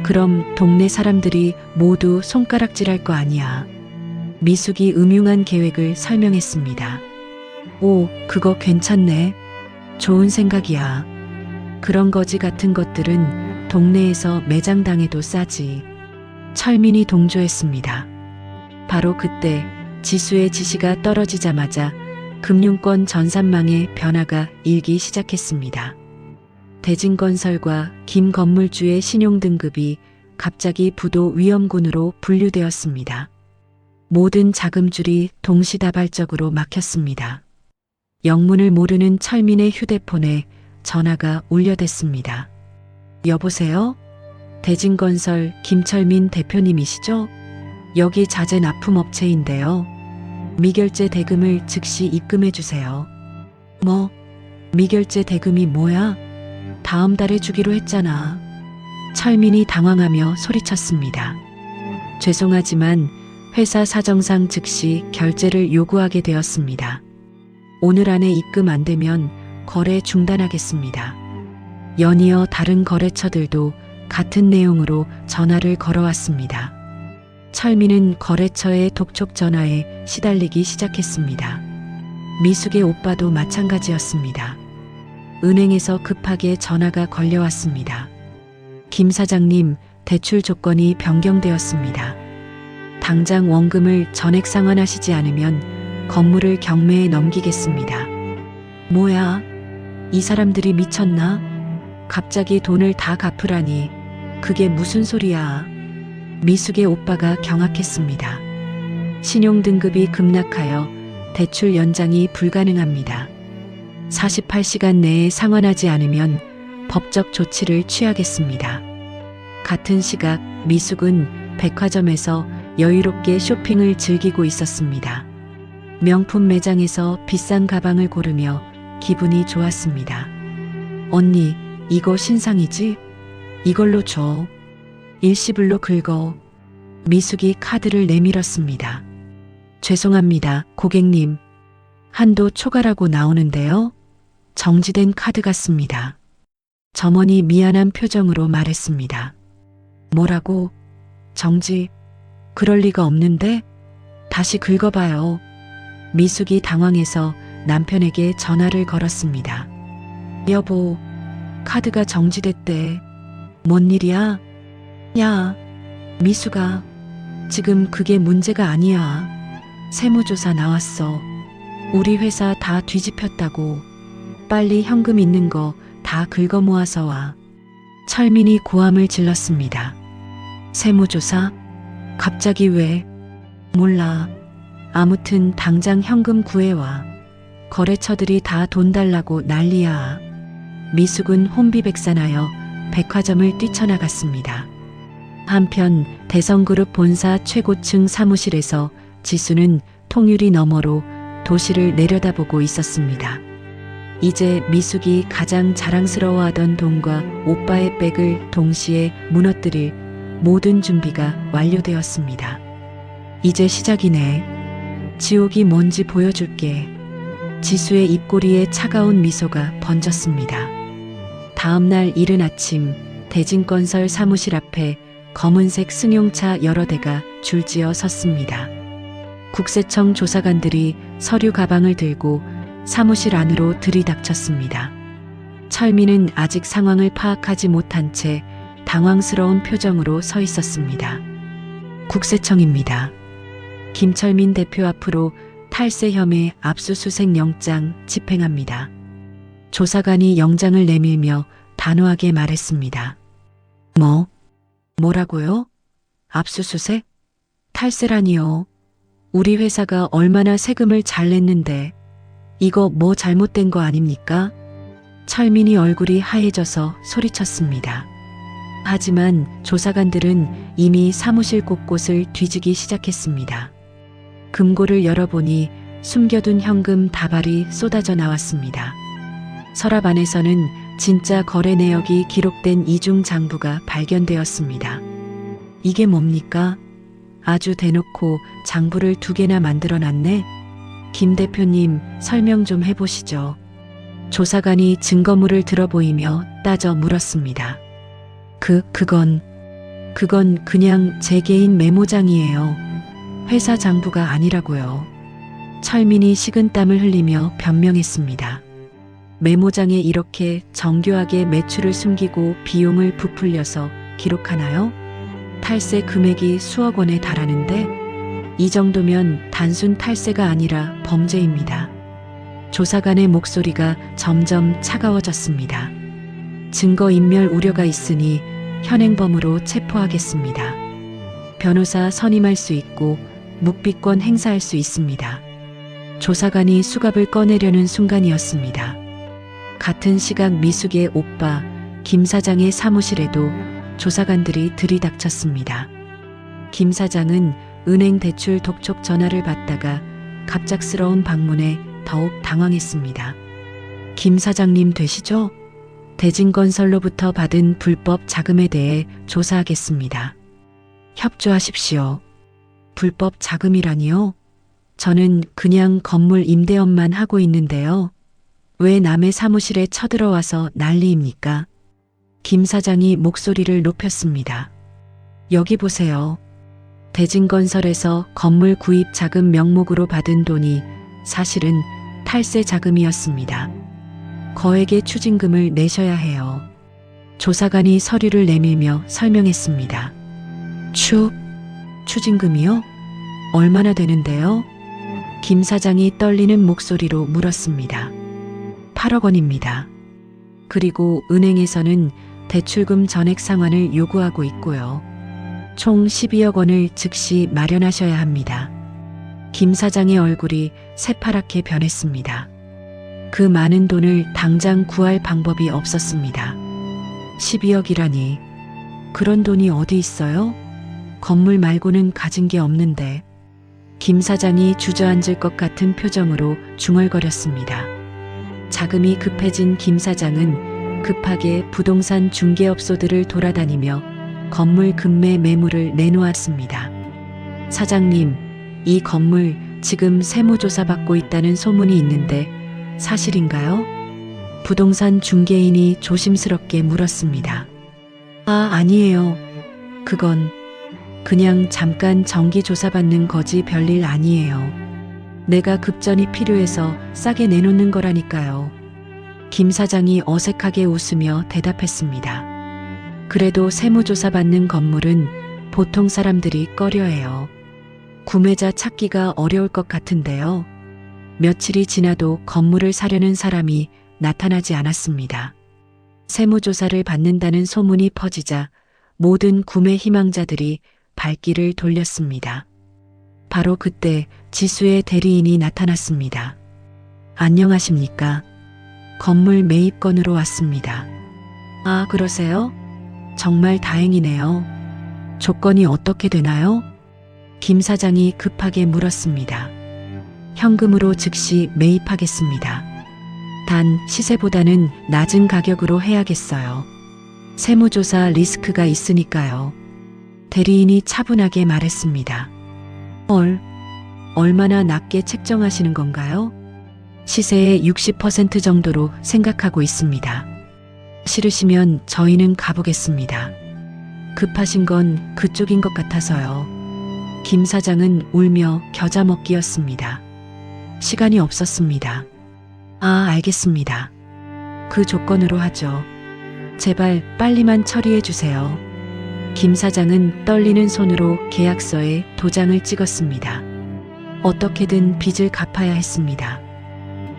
그럼 동네 사람들이 모두 손가락질할 거 아니야. 미숙이 음흉한 계획을 설명했습니다. 오, 그거 괜찮네. 좋은 생각이야. 그런 거지 같은 것들은 동네에서 매장당해도 싸지. 철민이 동조했습니다. 바로 그때 지수의 지시가 떨어지자마자 금융권 전산망의 변화가 일기 시작했습니다. 대진건설과 김 건물주의 신용등급이 갑자기 부도 위험군으로 분류되었습니다. 모든 자금줄이 동시다발적으로 막혔습니다. 영문을 모르는 철민의 휴대폰에 전화가 울려댔습니다. 여보세요? 대진건설 김철민 대표님이시죠? 여기 자재 납품업체인데요. 미결제 대금을 즉시 입금해 주세요. 뭐? 미결제 대금이 뭐야? 다음 달에 주기로 했잖아. 철민이 당황하며 소리쳤습니다. 죄송하지만 회사 사정상 즉시 결제를 요구하게 되었습니다. 오늘 안에 입금 안 되면 거래 중단하겠습니다. 연이어 다른 거래처들도 같은 내용으로 전화를 걸어왔습니다. 철민은 거래처의 독촉 전화에 시달리기 시작했습니다. 미숙의 오빠도 마찬가지였습니다. 은행에서 급하게 전화가 걸려왔습니다. 김 사장님, 대출 조건이 변경되었습니다. 당장 원금을 전액 상환하시지 않으면 건물을 경매에 넘기겠습니다. 뭐야? 이 사람들이 미쳤나? 갑자기 돈을 다 갚으라니 그게 무슨 소리야? 미숙의 오빠가 경악했습니다. 신용등급이 급락하여 대출 연장이 불가능합니다. 48시간 내에 상환하지 않으면 법적 조치를 취하겠습니다. 같은 시각 미숙은 백화점에서 여유롭게 쇼핑을 즐기고 있었습니다. 명품 매장에서 비싼 가방을 고르며 기분이 좋았습니다. 언니, 이거 신상이지? 이걸로 줘. 일시불로 긁어. 미숙이 카드를 내밀었습니다. 죄송합니다, 고객님. 한도 초과라고 나오는데요. 정지된 카드 같습니다. 점원이 미안한 표정으로 말했습니다. 뭐라고? 정지? 그럴 리가 없는데? 다시 긁어봐요. 미숙이 당황해서 남편에게 전화를 걸었습니다. 여보, 카드가 정지됐대. 뭔 일이야? 야, 미숙아, 지금 그게 문제가 아니야. 세무조사 나왔어. 우리 회사 다 뒤집혔다고. 빨리 현금 있는 거 다 긁어 모아서 와. 철민이 고함을 질렀습니다. 세무조사? 갑자기 왜? 몰라. 아무튼 당장 현금 구해와. 거래처들이 다 돈 달라고 난리야. 미숙은 혼비백산하여 백화점을 뛰쳐나갔습니다. 한편 대성그룹 본사 최고층 사무실에서 지수는 통유리 너머로 도시를 내려다보고 있었습니다. 이제 미숙이 가장 자랑스러워하던 돈과 오빠의 백을 동시에 무너뜨릴 모든 준비가 완료되었습니다. 이제 시작이네. 지옥이 뭔지 보여줄게. 지수의 입꼬리에 차가운 미소가 번졌습니다. 다음 날 이른 아침 대진건설 사무실 앞에 검은색 승용차 여러 대가 줄지어 섰습니다. 국세청 조사관들이 서류 가방을 들고 사무실 안으로 들이닥쳤습니다. 철민은 아직 상황을 파악하지 못한 채 당황스러운 표정으로 서 있었습니다. 국세청입니다. 김철민 대표 앞으로 탈세 혐의 압수수색 영장 집행합니다. 조사관이 영장을 내밀며 단호하게 말했습니다. 뭐라고요? 압수수색? 탈세라니요. 우리 회사가 얼마나 세금을 잘 냈는데 이거 뭐 잘못된 거 아닙니까? 철민이 얼굴이 하얘져서 소리쳤습니다. 하지만 조사관들은 이미 사무실 곳곳을 뒤지기 시작했습니다. 금고를 열어보니 숨겨둔 현금 다발이 쏟아져 나왔습니다. 서랍 안에서는 진짜 거래 내역이 기록된 이중 장부가 발견되었습니다. 이게 뭡니까? 아주 대놓고 장부를 2개나 만들어 놨네? 김 대표님, 설명 좀 해보시죠. 조사관이 증거물을 들어보이며 따져 물었습니다. 그건 그냥 제 개인 메모장이에요. 회사 장부가 아니라고요. 철민이 식은땀을 흘리며 변명했습니다. 메모장에 이렇게 정교하게 매출을 숨기고 비용을 부풀려서 기록하나요? 탈세 금액이 수억 원에 달하는데 이 정도면 단순 탈세가 아니라 범죄입니다. 조사관의 목소리가 점점 차가워졌습니다. 증거인멸 우려가 있으니 현행범으로 체포하겠습니다. 변호사 선임할 수 있고 묵비권 행사할 수 있습니다. 조사관이 수갑을 꺼내려는 순간이었습니다. 같은 시각 미숙의 오빠 김 사장의 사무실에도 조사관들이 들이닥쳤습니다. 김 사장은 은행 대출 독촉 전화를 받다가 갑작스러운 방문에 더욱 당황했습니다. 김 사장님 되시죠? 대진건설로부터 받은 불법 자금에 대해 조사하겠습니다. 협조하십시오. 불법 자금이라니요? 저는 그냥 건물 임대업만 하고 있는데요. 왜 남의 사무실에 쳐들어와서 난리입니까? 김 사장이 목소리를 높였습니다. 여기 보세요. 대진건설에서 건물 구입 자금 명목으로 받은 돈이 사실은 탈세 자금이었습니다. 거액의 추징금을 내셔야 해요. 조사관이 서류를 내밀며 설명했습니다. 추징금이요? 얼마나 되는데요? 김 사장이 떨리는 목소리로 물었습니다. 8억 원입니다. 그리고 은행에서는 대출금 전액 상환을 요구하고 있고요. 총 12억 원을 즉시 마련하셔야 합니다. 김 사장의 얼굴이 새파랗게 변했습니다. 그 많은 돈을 당장 구할 방법이 없었습니다. 12억이라니. 그런 돈이 어디 있어요? 건물 말고는 가진 게 없는데. 김 사장이 주저앉을 것 같은 표정으로 중얼거렸습니다. 자금이 급해진 김 사장은 급하게 부동산 중개업소들을 돌아다니며 건물 급매 매물을 내놓았습니다. 사장님, 이 건물 지금 세무조사 받고 있다는 소문이 있는데 사실인가요? 부동산 중개인이 조심스럽게 물었습니다. 아니에요. 그건 그냥 잠깐 정기 조사받는 거지 별일 아니에요. 내가 급전이 필요해서 싸게 내놓는 거라니까요. 김 사장이 어색하게 웃으며 대답했습니다. 그래도 세무조사 받는 건물은 보통 사람들이 꺼려해요. 구매자 찾기가 어려울 것 같은데요. 며칠이 지나도 건물을 사려는 사람이 나타나지 않았습니다. 세무조사를 받는다는 소문이 퍼지자 모든 구매 희망자들이 발길을 돌렸습니다. 바로 그때 지수의 대리인이 나타났습니다. 안녕하십니까? 건물 매입건으로 왔습니다. 그러세요? 정말 다행이네요. 조건이 어떻게 되나요? 김 사장이 급하게 물었습니다. 현금으로 즉시 매입하겠습니다. 단 시세보다는 낮은 가격으로 해야겠어요. 세무조사 리스크가 있으니까요. 대리인이 차분하게 말했습니다. 얼마나 낮게 책정하시는 건가요? 시세의 60% 정도로 생각하고 있습니다. 싫으시면 저희는 가보겠습니다. 급하신 건 그쪽인 것 같아서요. 김 사장은 울며 겨자 먹기였습니다. 시간이 없었습니다. 알겠습니다. 그 조건으로 하죠. 제발 빨리만 처리해 주세요. 김 사장은 떨리는 손으로 계약서에 도장을 찍었습니다. 어떻게든 빚을 갚아야 했습니다.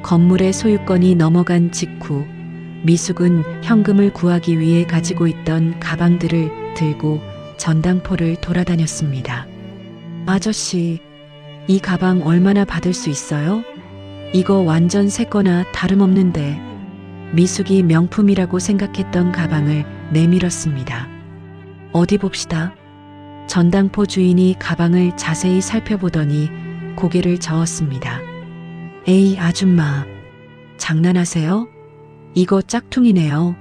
건물의 소유권이 넘어간 직후 미숙은 현금을 구하기 위해 가지고 있던 가방들을 들고 전당포를 돌아다녔습니다. 아저씨, 이 가방 얼마나 받을 수 있어요? 이거 완전 새 거나 다름없는데. 미숙이 명품이라고 생각했던 가방을 내밀었습니다. 어디 봅시다. 전당포 주인이 가방을 자세히 살펴보더니 고개를 저었습니다. 에이, 아줌마. 장난하세요? 이거 짝퉁이네요.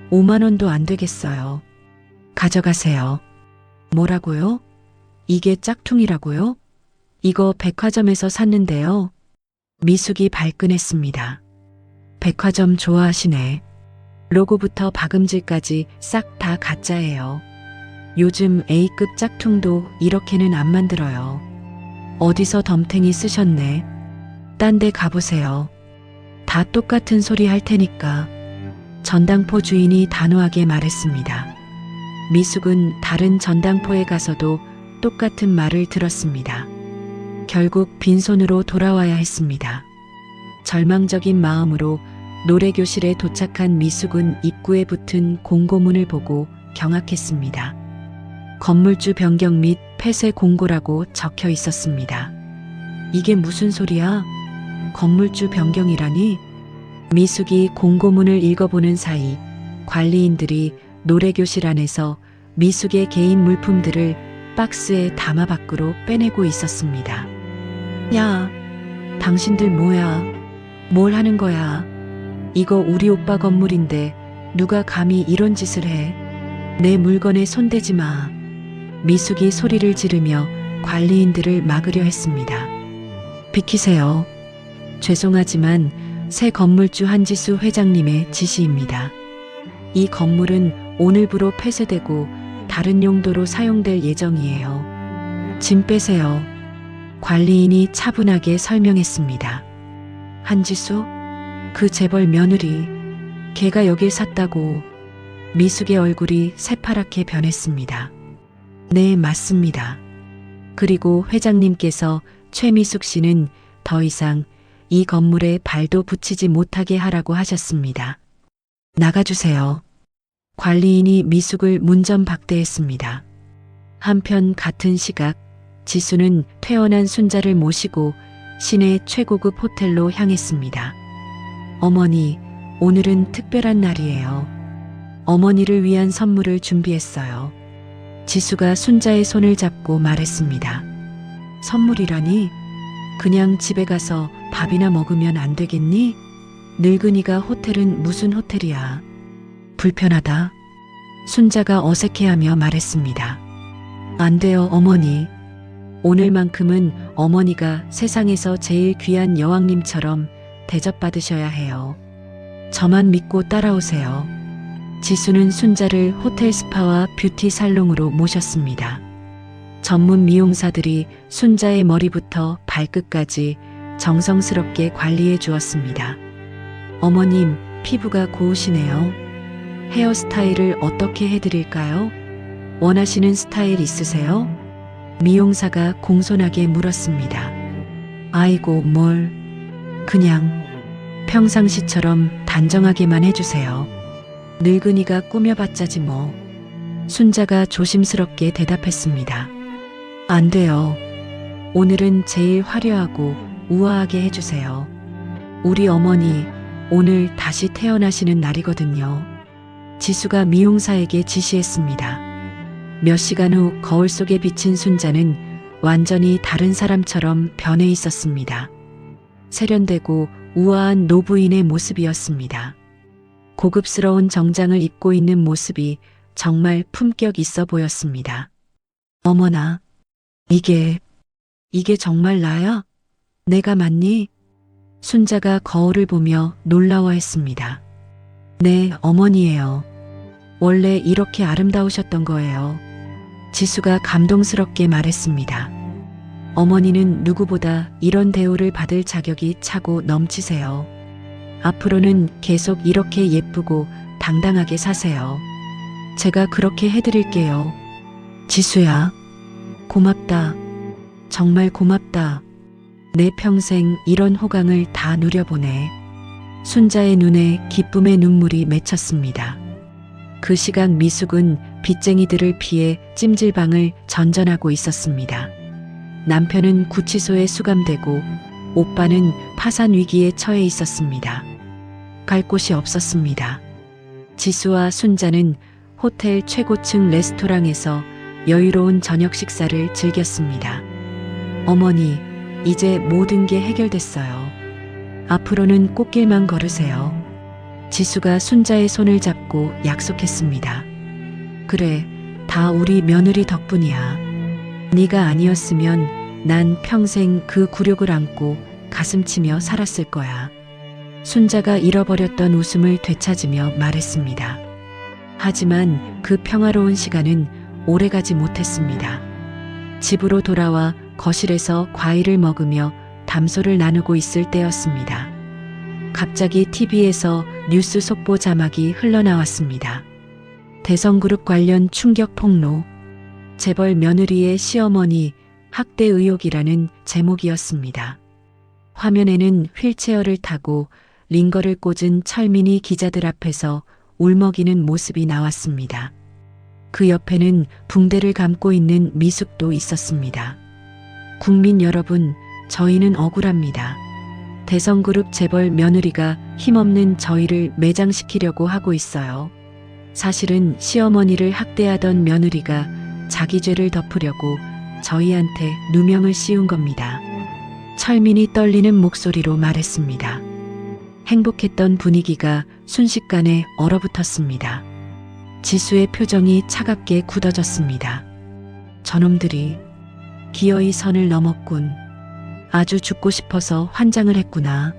5만 원도 안 되겠어요. 가져가세요. 뭐라고요? 이게 짝퉁이라고요? 이거 백화점에서 샀는데요. 미숙이 발끈했습니다. 백화점 좋아하시네. 로고부터 박음질까지 싹 다 가짜예요. 요즘 A급 짝퉁도 이렇게는 안 만들어요. 어디서 덤탱이 쓰셨네. 딴 데 가보세요. 다 똑같은 소리 할 테니까. 전당포 주인이 단호하게 말했습니다. 미숙은 다른 전당포에 가서도 똑같은 말을 들었습니다. 결국 빈손으로 돌아와야 했습니다. 절망적인 마음으로 노래교실에 도착한 미숙은 입구에 붙은 공고문을 보고 경악했습니다. 건물주 변경 및 폐쇄 공고라고 적혀 있었습니다. 이게 무슨 소리야? 건물주 변경이라니? 미숙이 공고문을 읽어보는 사이 관리인들이 노래교실 안에서 미숙의 개인 물품들을 박스에 담아 밖으로 빼내고 있었습니다. 야, 당신들 뭐야? 뭘 하는 거야? 이거 우리 오빠 건물인데 누가 감히 이런 짓을 해? 내 물건에 손대지 마. 미숙이 소리를 지르며 관리인들을 막으려 했습니다. 비키세요. 죄송하지만 새 건물주 한지수 회장님의 지시입니다. 이 건물은 오늘부로 폐쇄되고 다른 용도로 사용될 예정이에요. 짐 빼세요. 관리인이 차분하게 설명했습니다. 한지수? 그 재벌 며느리. 걔가 여길 샀다고. 미숙의 얼굴이 새파랗게 변했습니다. 네, 맞습니다. 그리고 회장님께서 최미숙 씨는 더 이상 이 건물에 발도 붙이지 못하게 하라고 하셨습니다. 나가주세요. 관리인이 미숙을 문전박대했습니다. 한편 같은 시각 지수는 퇴원한 순자를 모시고 시내 최고급 호텔로 향했습니다. 어머니, 오늘은 특별한 날이에요. 어머니를 위한 선물을 준비했어요. 지수가 순자의 손을 잡고 말했습니다. 선물이라니? 그냥 집에 가서 밥이나 먹으면 안 되겠니? 늙은이가 호텔은 무슨 호텔이야. 불편하다. 순자가 어색해하며 말했습니다. 안 돼요, 어머니. 오늘만큼은 어머니가 세상에서 제일 귀한 여왕님처럼 대접받으셔야 해요. 저만 믿고 따라오세요. 지수는 순자를 호텔 스파와 뷰티 살롱으로 모셨습니다. 전문 미용사들이 순자의 머리부터 발끝까지 정성스럽게 관리해 주었습니다. 어머님, 피부가 고우시네요. 헤어스타일을 어떻게 해드릴까요? 원하시는 스타일 있으세요? 미용사가 공손하게 물었습니다. 아이고, 뭘. 그냥 평상시처럼 단정하게만 해주세요. 늙은이가 꾸며봤자지 뭐. 순자가 조심스럽게 대답했습니다. 안 돼요. 오늘은 제일 화려하고 우아하게 해주세요. 우리 어머니 오늘 다시 태어나시는 날이거든요. 지수가 미용사에게 지시했습니다. 몇 시간 후 거울 속에 비친 순자는 완전히 다른 사람처럼 변해 있었습니다. 세련되고 우아한 노부인의 모습이었습니다. 고급스러운 정장을 입고 있는 모습이 정말 품격 있어 보였습니다. 어머나, 이게 정말 나야? 내가 맞니? 순자가 거울을 보며 놀라워했습니다. 네, 어머니예요. 원래 이렇게 아름다우셨던 거예요. 지수가 감동스럽게 말했습니다. 어머니는 누구보다 이런 대우를 받을 자격이 차고 넘치세요. 앞으로는 계속 이렇게 예쁘고 당당하게 사세요. 제가 그렇게 해드릴게요. 지수야, 고맙다. 정말 고맙다. 내 평생 이런 호강을 다 누려보네. 순자의 눈에 기쁨의 눈물이 맺혔습니다. 그 시각 미숙은 빚쟁이들을 피해 찜질방을 전전하고 있었습니다. 남편은 구치소에 수감되고 오빠는 파산 위기에 처해 있었습니다. 갈 곳이 없었습니다. 지수와 순자는 호텔 최고층 레스토랑에서 여유로운 저녁 식사를 즐겼습니다. 어머니, 이제 모든 게 해결됐어요. 앞으로는 꽃길만 걸으세요. 지수가 순자의 손을 잡고 약속했습니다. 그래, 다 우리 며느리 덕분이야. 네가 아니었으면 난 평생 그 굴욕을 안고 가슴치며 살았을 거야. 순자가 잃어버렸던 웃음을 되찾으며 말했습니다. 하지만 그 평화로운 시간은 오래가지 못했습니다. 집으로 돌아와 거실에서 과일을 먹으며 담소를 나누고 있을 때였습니다. 갑자기 TV에서 뉴스 속보 자막이 흘러나왔습니다. 대성그룹 관련 충격 폭로, 재벌 며느리의 시어머니 학대 의혹이라는 제목이었습니다. 화면에는 휠체어를 타고 링거를 꽂은 철민이 기자들 앞에서 울먹이는 모습이 나왔습니다. 그 옆에는 붕대를 감고 있는 미숙도 있었습니다. 국민 여러분, 저희는 억울합니다. 대성그룹 재벌 며느리가 힘없는 저희를 매장시키려고 하고 있어요. 사실은 시어머니를 학대하던 며느리가 자기 죄를 덮으려고 저희한테 누명을 씌운 겁니다. 철민이 떨리는 목소리로 말했습니다. 행복했던 분위기가 순식간에 얼어붙었습니다. 지수의 표정이 차갑게 굳어졌습니다. 저놈들이 기어이 선을 넘었군. 아주 죽고 싶어서 환장을 했구나.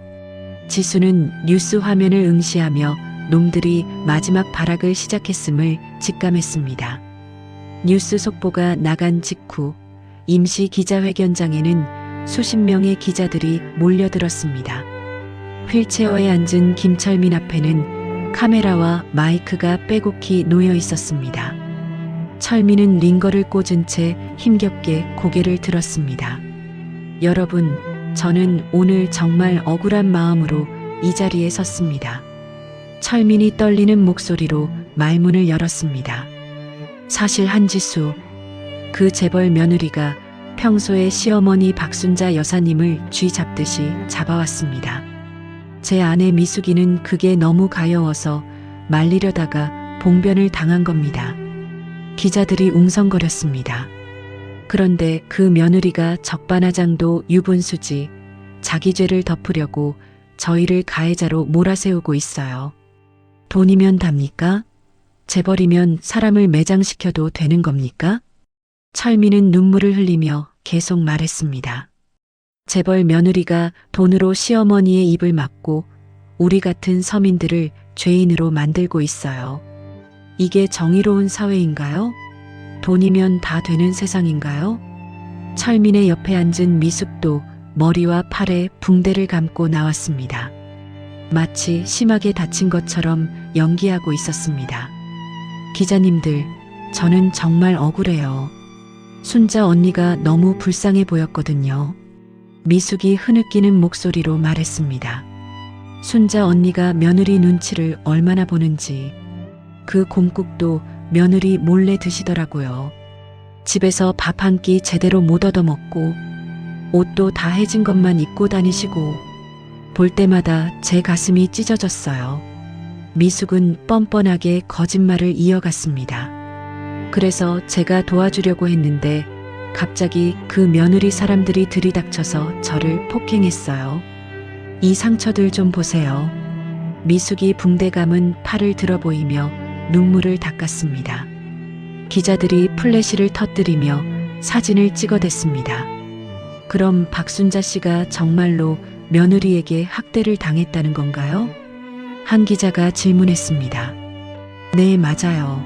지수는 뉴스 화면을 응시하며 놈들이 마지막 발악을 시작했음을 직감했습니다. 뉴스 속보가 나간 직후 임시 기자회견장에는 수십 명의 기자들이 몰려들었습니다. 휠체어에 앉은 김철민 앞에는 카메라와 마이크가 빼곡히 놓여 있었습니다. 철민은 링거를 꽂은 채 힘겹게 고개를 들었습니다. 여러분, 저는 오늘 정말 억울한 마음으로 이 자리에 섰습니다. 철민이 떨리는 목소리로 말문을 열었습니다. 사실 한지수, 그 재벌 며느리가 평소에 시어머니 박순자 여사님을 쥐 잡듯이 잡아왔습니다. 제 아내 미숙이는 그게 너무 가여워서 말리려다가 봉변을 당한 겁니다. 기자들이 웅성거렸습니다. 그런데 그 며느리가 적반하장도 유분수지 자기 죄를 덮으려고 저희를 가해자로 몰아세우고 있어요. 돈이면 답니까? 재벌이면 사람을 매장시켜도 되는 겁니까? 철민은 눈물을 흘리며 계속 말했습니다. 재벌 며느리가 돈으로 시어머니의 입을 막고 우리 같은 서민들을 죄인으로 만들고 있어요. 이게 정의로운 사회인가요? 돈이면 다 되는 세상인가요? 철민의 옆에 앉은 미숙도 머리와 팔에 붕대를 감고 나왔습니다. 마치 심하게 다친 것처럼 연기하고 있었습니다. 기자님들, 저는 정말 억울해요. 순자 언니가 너무 불쌍해 보였거든요. 미숙이 흐느끼는 목소리로 말했습니다. 순자 언니가 며느리 눈치를 얼마나 보는지. 그 곰국도 며느리 몰래 드시더라고요. 집에서 밥 한 끼 제대로 못 얻어먹고 옷도 다 해진 것만 입고 다니시고 볼 때마다 제 가슴이 찢어졌어요. 미숙은 뻔뻔하게 거짓말을 이어갔습니다. 그래서 제가 도와주려고 했는데 갑자기 그 며느리 사람들이 들이닥쳐서 저를 폭행했어요. 이 상처들 좀 보세요. 미숙이 붕대 감은 팔을 들어 보이며 눈물을 닦았습니다. 기자들이 플래시를 터뜨리며 사진을 찍어댔습니다. 그럼 박순자 씨가 정말로 며느리에게 학대를 당했다는 건가요? 한 기자가 질문했습니다. 네, 맞아요.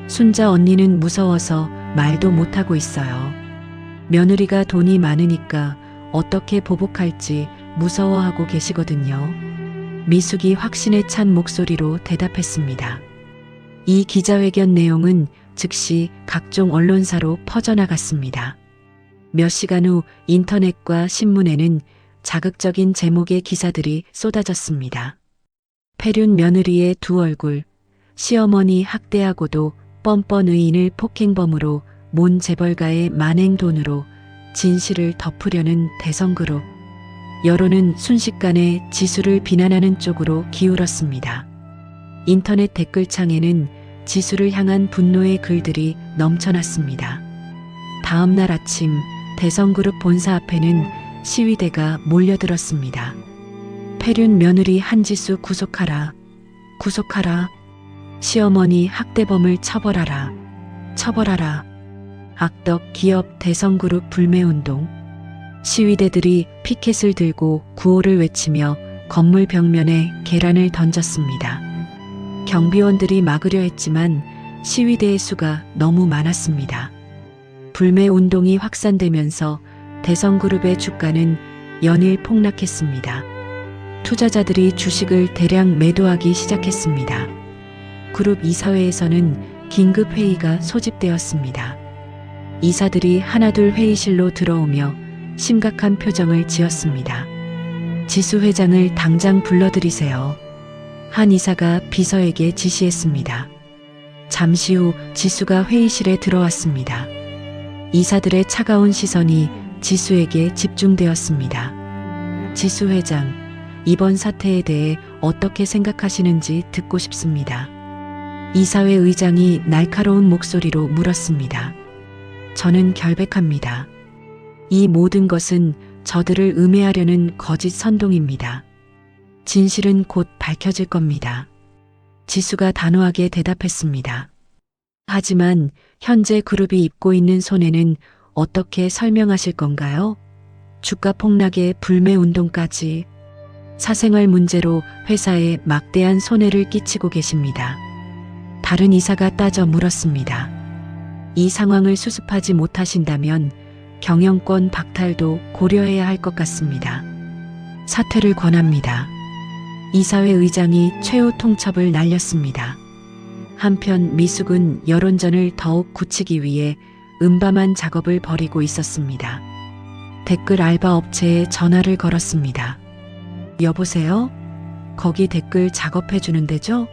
순자 언니는 무서워서 말도 못하고 있어요. 며느리가 돈이 많으니까 어떻게 보복할지 무서워하고 계시거든요. 미숙이 확신에 찬 목소리로 대답했습니다. 이 기자회견 내용은 즉시 각종 언론사로 퍼져나갔습니다. 몇 시간 후 인터넷과 신문에는 자극적인 제목의 기사들이 쏟아졌습니다. 폐륜 며느리의 두 얼굴, 시어머니 학대하고도 뻔뻔 의인을 폭행범으로 몬 재벌가의 만행 돈으로 진실을 덮으려는 대성그룹. 여론은 순식간에 지수를 비난하는 쪽으로 기울었습니다. 인터넷 댓글창에는 지수를 향한 분노의 글들이 넘쳐났습니다. 다음 날 아침 대성그룹 본사 앞에는 시위대가 몰려들었습니다. 폐륜 며느리 한지수 구속하라. 구속하라. 시어머니 학대범을 처벌하라. 처벌하라. 악덕 기업 대성그룹 불매운동. 시위대들이 피켓을 들고 구호를 외치며 건물 벽면에 계란을 던졌습니다. 경비원들이 막으려 했지만 시위대의 수가 너무 많았습니다. 불매운동이 확산되면서 대성그룹의 주가는 연일 폭락했습니다. 투자자들이 주식을 대량 매도하기 시작했습니다. 그룹 이사회에서는 긴급회의가 소집되었습니다. 이사들이 하나둘 회의실로 들어오며 심각한 표정을 지었습니다. 지수 회장을 당장 불러들이세요. 한 이사가 비서에게 지시했습니다. 잠시 후 지수가 회의실에 들어왔습니다. 이사들의 차가운 시선이 지수에게 집중되었습니다. 지수 회장, 이번 사태에 대해 어떻게 생각하시는지 듣고 싶습니다. 이사회 의장이 날카로운 목소리로 물었습니다. 저는 결백합니다. 이 모든 것은 저들을 음해하려는 거짓 선동입니다. 진실은 곧 밝혀질 겁니다. 지수가 단호하게 대답했습니다. 하지만 현재 그룹이 입고 있는 손해는 어떻게 설명하실 건가요? 주가 폭락에 불매 운동까지 사생활 문제로 회사에 막대한 손해를 끼치고 계십니다. 다른 이사가 따져 물었습니다. 이 상황을 수습하지 못하신다면 경영권 박탈도 고려해야 할 것 같습니다. 사퇴를 권합니다. 이사회 의장이 최후 통첩을 날렸습니다. 한편 미숙은 여론전을 더욱 굳히기 위해 음밤한 작업을 벌이고 있었습니다. 댓글 알바 업체에 전화를 걸었습니다. 여보세요? 거기 댓글 작업해 주는 데죠?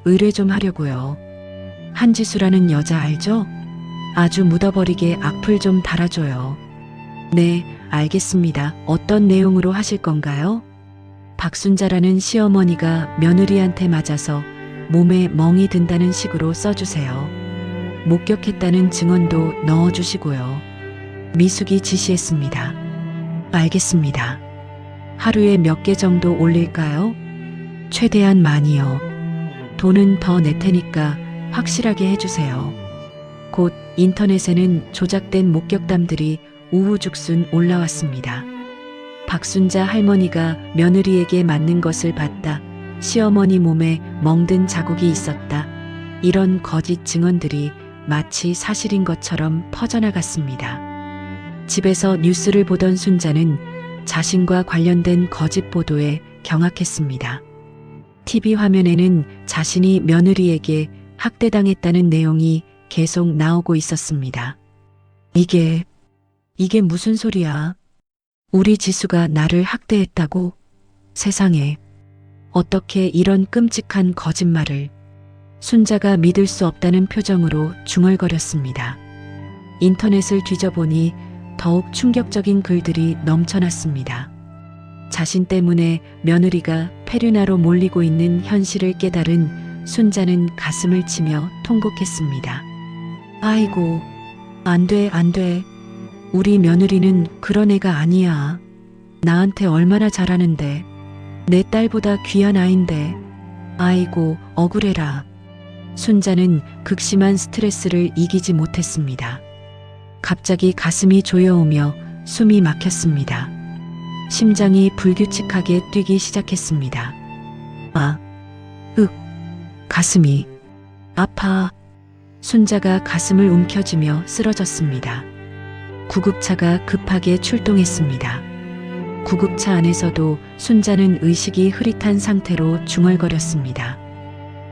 의뢰 좀 하려고요. 한지수라는 여자 알죠? 아주 묻어버리게 악플 좀 달아줘요. 네, 알겠습니다. 어떤 내용으로 하실 건가요? 박순자라는 시어머니가 며느리한테 맞아서 몸에 멍이 든다는 식으로 써주세요. 목격했다는 증언도 넣어주시고요. 미숙이 지시했습니다. 알겠습니다. 하루에 몇 개 정도 올릴까요? 최대한 많이요. 돈은 더 낼 테니까 확실하게 해주세요. 곧 인터넷에는 조작된 목격담들이 우후죽순 올라왔습니다. 박순자 할머니가 며느리에게 맞는 것을 봤다. 시어머니 몸에 멍든 자국이 있었다. 이런 거짓 증언들이 마치 사실인 것처럼 퍼져나갔습니다. 집에서 뉴스를 보던 순자는 자신과 관련된 거짓 보도에 경악했습니다. TV 화면에는 자신이 며느리에게 학대당했다는 내용이 계속 나오고 있었습니다. 이게 무슨 소리야? 우리 지수가 나를 학대했다고? 세상에. 어떻게 이런 끔찍한 거짓말을. 순자가 믿을 수 없다는 표정으로 중얼거렸습니다. 인터넷을 뒤져보니 더욱 충격적인 글들이 넘쳐났습니다. 자신 때문에 며느리가 페류나로 몰리고 있는 현실을 깨달은 순자는 가슴을 치며 통곡했습니다. 아이고, 안 돼, 안 돼. 우리 며느리는 그런 애가 아니야. 나한테 얼마나 잘하는데. 내 딸보다 귀한 아인데. 아이고, 억울해라. 순자는 극심한 스트레스를 이기지 못했습니다. 갑자기 가슴이 조여오며 숨이 막혔습니다. 심장이 불규칙하게 뛰기 시작했습니다. 가슴이 아파. 순자가 가슴을 움켜쥐며 쓰러졌습니다. 구급차가 급하게 출동했습니다. 구급차 안에서도 순자는 의식이 흐릿한 상태로 중얼거렸습니다.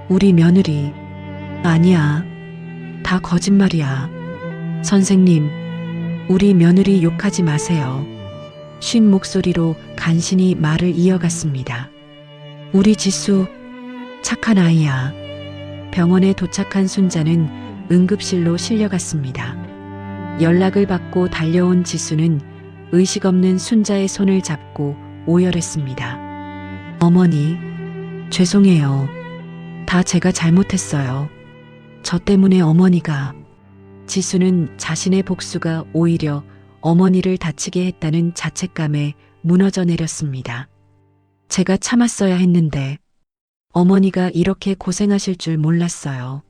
우리 며느리, 아니야. 다 거짓말이야. 선생님, 우리 며느리 욕하지 마세요. 쉰 목소리로 간신히 말을 이어갔습니다. 우리 지수, 착한 아이야. 병원에 도착한 순자는 응급실로 실려갔습니다. 연락을 받고 달려온 지수는 의식 없는 순자의 손을 잡고 오열했습니다. 어머니, 죄송해요. 다 제가 잘못했어요. 저 때문에 어머니가. 지수는 자신의 복수가 오히려 어머니를 다치게 했다는 자책감에 무너져 내렸습니다. 제가 참았어야 했는데 어머니가 이렇게 고생하실 줄 몰랐어요.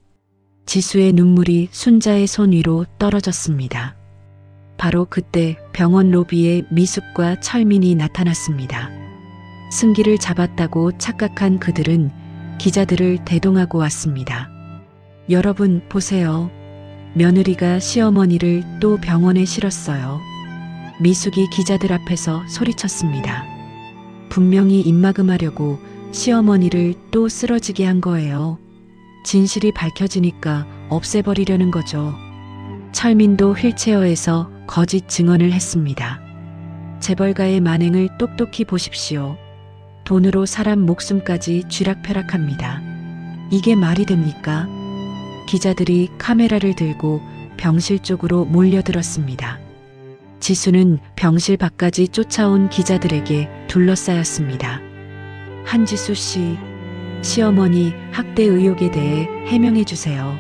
지수의 눈물이 순자의 손 위로 떨어졌습니다. 바로 그때 병원 로비에 미숙과 철민이 나타났습니다. 승기를 잡았다고 착각한 그들은 기자들을 대동하고 왔습니다. 여러분 보세요. 며느리가 시어머니를 또 병원에 실었어요. 미숙이 기자들 앞에서 소리쳤습니다. 분명히 입막음하려고 시어머니를 또 쓰러지게 한 거예요. 진실이 밝혀지니까 없애버리려는 거죠. 철민도 휠체어에서 거짓 증언을 했습니다. 재벌가의 만행을 똑똑히 보십시오. 돈으로 사람 목숨까지 쥐락펴락합니다. 이게 말이 됩니까? 기자들이 카메라를 들고 병실 쪽으로 몰려들었습니다. 지수는 병실 밖까지 쫓아온 기자들에게 둘러싸였습니다. 한지수 씨, 시어머니 학대 의혹에 대해 해명해 주세요.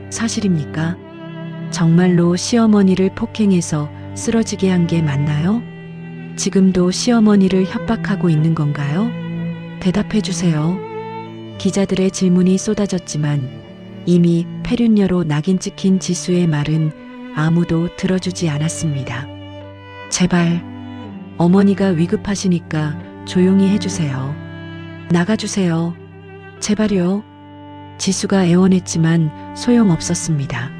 사실입니까? 정말로 시어머니를 폭행해서 쓰러지게 한 게 맞나요? 지금도 시어머니를 협박하고 있는 건가요? 대답해 주세요. 기자들의 질문이 쏟아졌지만 이미 폐륜녀로 낙인 찍힌 지수의 말은 아무도 들어주지 않았습니다. 제발, 어머니가 위급하시니까 조용히 해주세요. 나가주세요. 제발요. 지수가 애원했지만 소용없었습니다.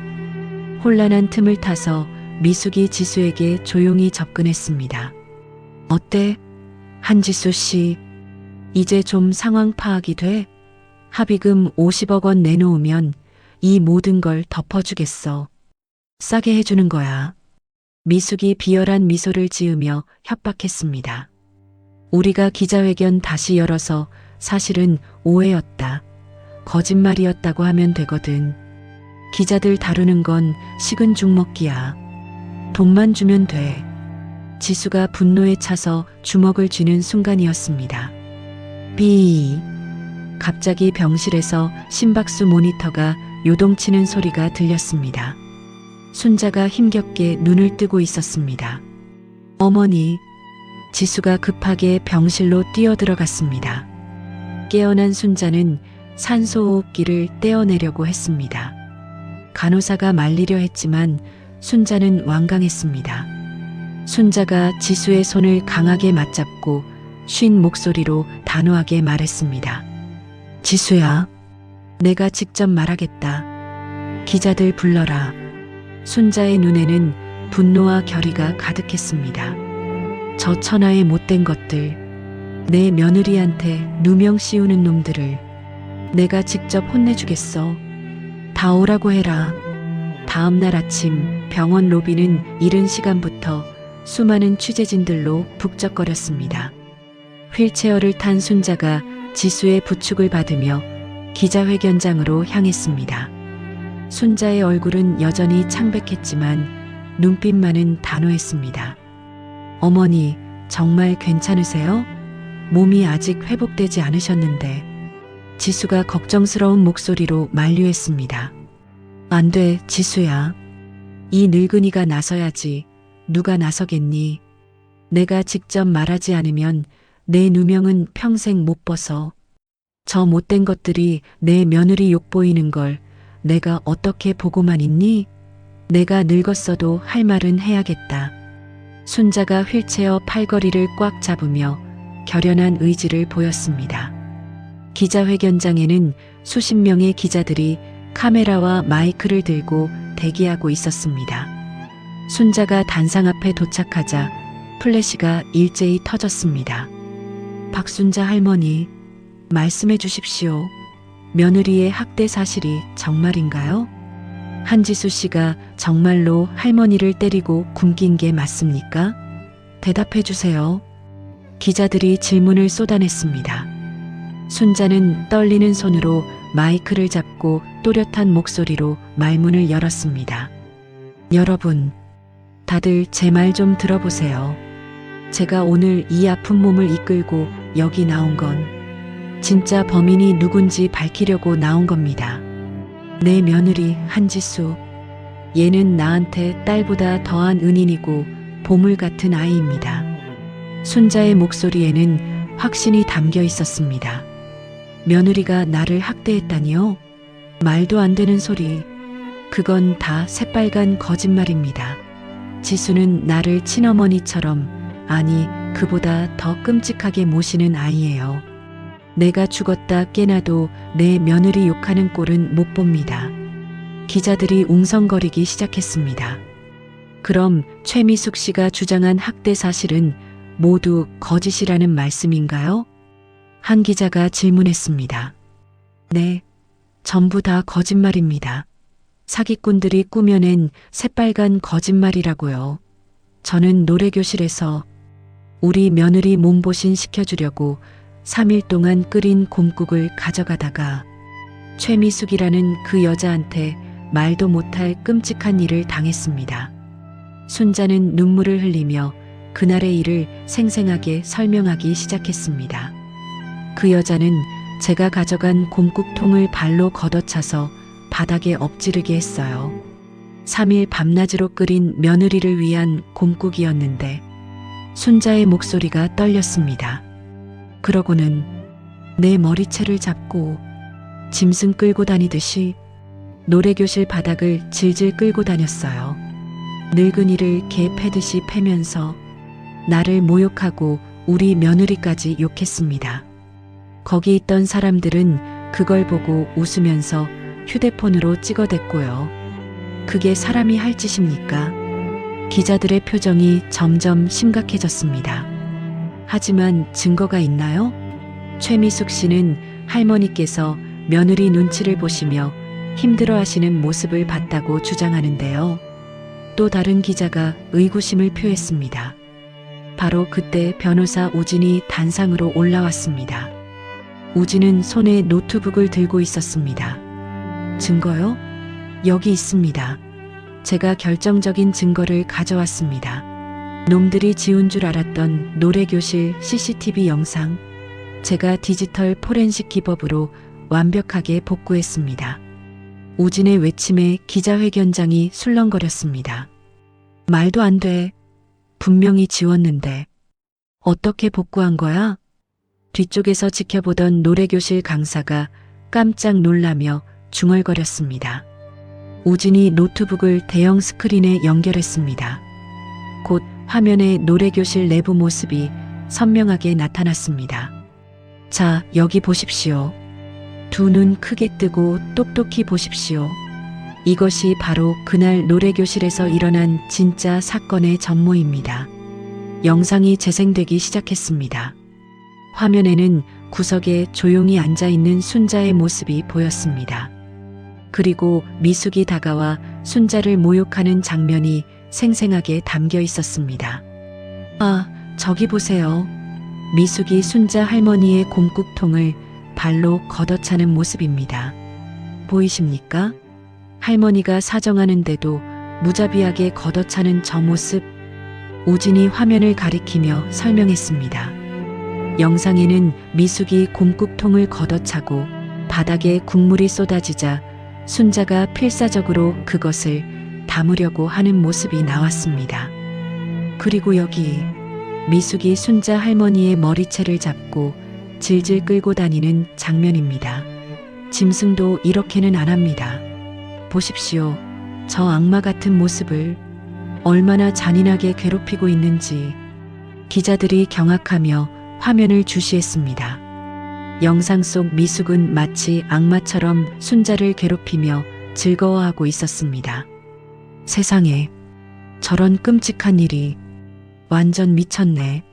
혼란한 틈을 타서 미숙이 지수에게 조용히 접근했습니다. 어때? 한지수 씨, 이제 좀 상황 파악이 돼? 합의금 50억 원 내놓으면 이 모든 걸 덮어주겠어. 싸게 해주는 거야. 미숙이 비열한 미소를 지으며 협박했습니다. 우리가 기자회견 다시 열어서 사실은 오해였다. 거짓말이었다고 하면 되거든. 기자들 다루는 건 식은 죽 먹기야. 돈만 주면 돼. 지수가 분노에 차서 주먹을 쥐는 순간이었습니다. 삐. 갑자기 병실에서 심박수 모니터가 요동치는 소리가 들렸습니다. 순자가 힘겹게 눈을 뜨고 있었습니다. 어머니. 지수가 급하게 병실로 뛰어들어갔습니다. 깨어난 순자는 산소호흡기를 떼어내려고 했습니다. 간호사가 말리려 했지만 순자는 완강했습니다. 순자가 지수의 손을 강하게 맞잡고 쉰 목소리로 단호하게 말했습니다. 지수야, 내가 직접 말하겠다. 기자들 불러라. 순자의 눈에는 분노와 결의가 가득했습니다. 저 천하의 못된 것들, 내 며느리한테 누명 씌우는 놈들을 내가 직접 혼내주겠어. 다 오라고 해라. 다음 날 아침 병원 로비는 이른 시간부터 수많은 취재진들로 북적거렸습니다. 휠체어를 탄 순자가 지수의 부축을 받으며 기자회견장으로 향했습니다. 순자의 얼굴은 여전히 창백했지만 눈빛만은 단호했습니다. 어머니, 정말 괜찮으세요? 몸이 아직 회복되지 않으셨는데. 지수가 걱정스러운 목소리로 만류했습니다. 안 돼, 지수야. 이 늙은이가 나서야지. 누가 나서겠니? 내가 직접 말하지 않으면 내 누명은 평생 못 벗어. 저 못된 것들이 내 며느리 욕보이는 걸 내가 어떻게 보고만 있니? 내가 늙었어도 할 말은 해야겠다. 순자가 휠체어 팔걸이를 꽉 잡으며 결연한 의지를 보였습니다. 기자회견장에는 수십 명의 기자들이 카메라와 마이크를 들고 대기하고 있었습니다. 순자가 단상 앞에 도착하자 플래시가 일제히 터졌습니다. 박순자 할머니, 말씀해 주십시오. 며느리의 학대 사실이 정말인가요? 한지수 씨가 정말로 할머니를 때리고 굶긴 게 맞습니까? 대답해 주세요. 기자들이 질문을 쏟아냈습니다. 순자는 떨리는 손으로 마이크를 잡고 또렷한 목소리로 말문을 열었습니다. 여러분, 다들 제 말 좀 들어보세요. 제가 오늘 이 아픈 몸을 이끌고 여기 나온 건 진짜 범인이 누군지 밝히려고 나온 겁니다. 내 며느리 한지수, 얘는 나한테 딸보다 더한 은인이고 보물 같은 아이입니다. 순자의 목소리에는 확신이 담겨 있었습니다. 며느리가 나를 학대했다니요? 말도 안 되는 소리. 그건 다 새빨간 거짓말입니다. 지수는 나를 친어머니처럼, 아니 그보다 더 끔찍하게 모시는 아이예요. 내가 죽었다 깨나도 내 며느리 욕하는 꼴은 못 봅니다. 기자들이 웅성거리기 시작했습니다. 그럼 최미숙 씨가 주장한 학대 사실은 모두 거짓이라는 말씀인가요? 한 기자가 질문했습니다. 네, 전부 다 거짓말입니다. 사기꾼들이 꾸며낸 새빨간 거짓말이라고요. 저는 노래교실에서 우리 며느리 몸보신 시켜주려고 3일 동안 끓인 곰국을 가져가다가 최미숙이라는 그 여자한테 말도 못할 끔찍한 일을 당했습니다. 순자는 눈물을 흘리며 그날의 일을 생생하게 설명하기 시작했습니다. 그 여자는 제가 가져간 곰국통을 발로 걷어차서 바닥에 엎지르게 했어요. 3일 밤낮으로 끓인 며느리를 위한 곰국이었는데 순자의 목소리가 떨렸습니다. 그러고는 내 머리채를 잡고 짐승 끌고 다니듯이 노래교실 바닥을 질질 끌고 다녔어요. 늙은이를 개 패듯이 패면서 나를 모욕하고 우리 며느리까지 욕했습니다. 거기 있던 사람들은 그걸 보고 웃으면서 휴대폰으로 찍어댔고요. 그게 사람이 할 짓입니까? 기자들의 표정이 점점 심각해졌습니다. 하지만 증거가 있나요? 최미숙 씨는 할머니께서 며느리 눈치를 보시며 힘들어하시는 모습을 봤다고 주장하는데요. 또 다른 기자가 의구심을 표했습니다. 바로 그때 변호사 우진이 단상으로 올라왔습니다. 우진은 손에 노트북을 들고 있었습니다. 증거요? 여기 있습니다. 제가 결정적인 증거를 가져왔습니다. 놈들이 지운 줄 알았던 노래교실 CCTV 영상. 제가 디지털 포렌식 기법으로 완벽하게 복구했습니다. 우진의 외침에 기자회견장이 술렁거렸습니다. 말도 안 돼. 분명히 지웠는데. 어떻게 복구한 거야? 뒤쪽에서 지켜보던 노래교실 강사가 깜짝 놀라며 중얼거렸습니다. 우진이 노트북을 대형 스크린에 연결했습니다. 곧 화면에 노래교실 내부 모습이 선명하게 나타났습니다. 자, 여기 보십시오. 두 눈 크게 뜨고 똑똑히 보십시오. 이것이 바로 그날 노래교실에서 일어난 진짜 사건의 전모입니다. 영상이 재생되기 시작했습니다. 화면에는 구석에 조용히 앉아있는 순자의 모습이 보였습니다. 그리고 미숙이 다가와 순자를 모욕하는 장면이 생생하게 담겨 있었습니다. 아, 저기 보세요. 미숙이 순자 할머니의 곰국통을 발로 걷어차는 모습입니다. 보이십니까? 할머니가 사정하는데도 무자비하게 걷어차는 저 모습. 우진이 화면을 가리키며 설명했습니다. 영상에는 미숙이 곰국통을 걷어차고 바닥에 국물이 쏟아지자 순자가 필사적으로 그것을 담으려고 하는 모습이 나왔습니다. 그리고 여기 미숙이 순자 할머니의 머리채를 잡고 질질 끌고 다니는 장면입니다. 짐승도 이렇게는 안 합니다. 보십시오. 저 악마 같은 모습을 얼마나 잔인하게 괴롭히고 있는지. 기자들이 경악하며 화면을 주시했습니다. 영상 속 미숙은 마치 악마처럼 순자를 괴롭히며 즐거워하고 있었습니다. 세상에, 저런 끔찍한 일이. 완전 미쳤네.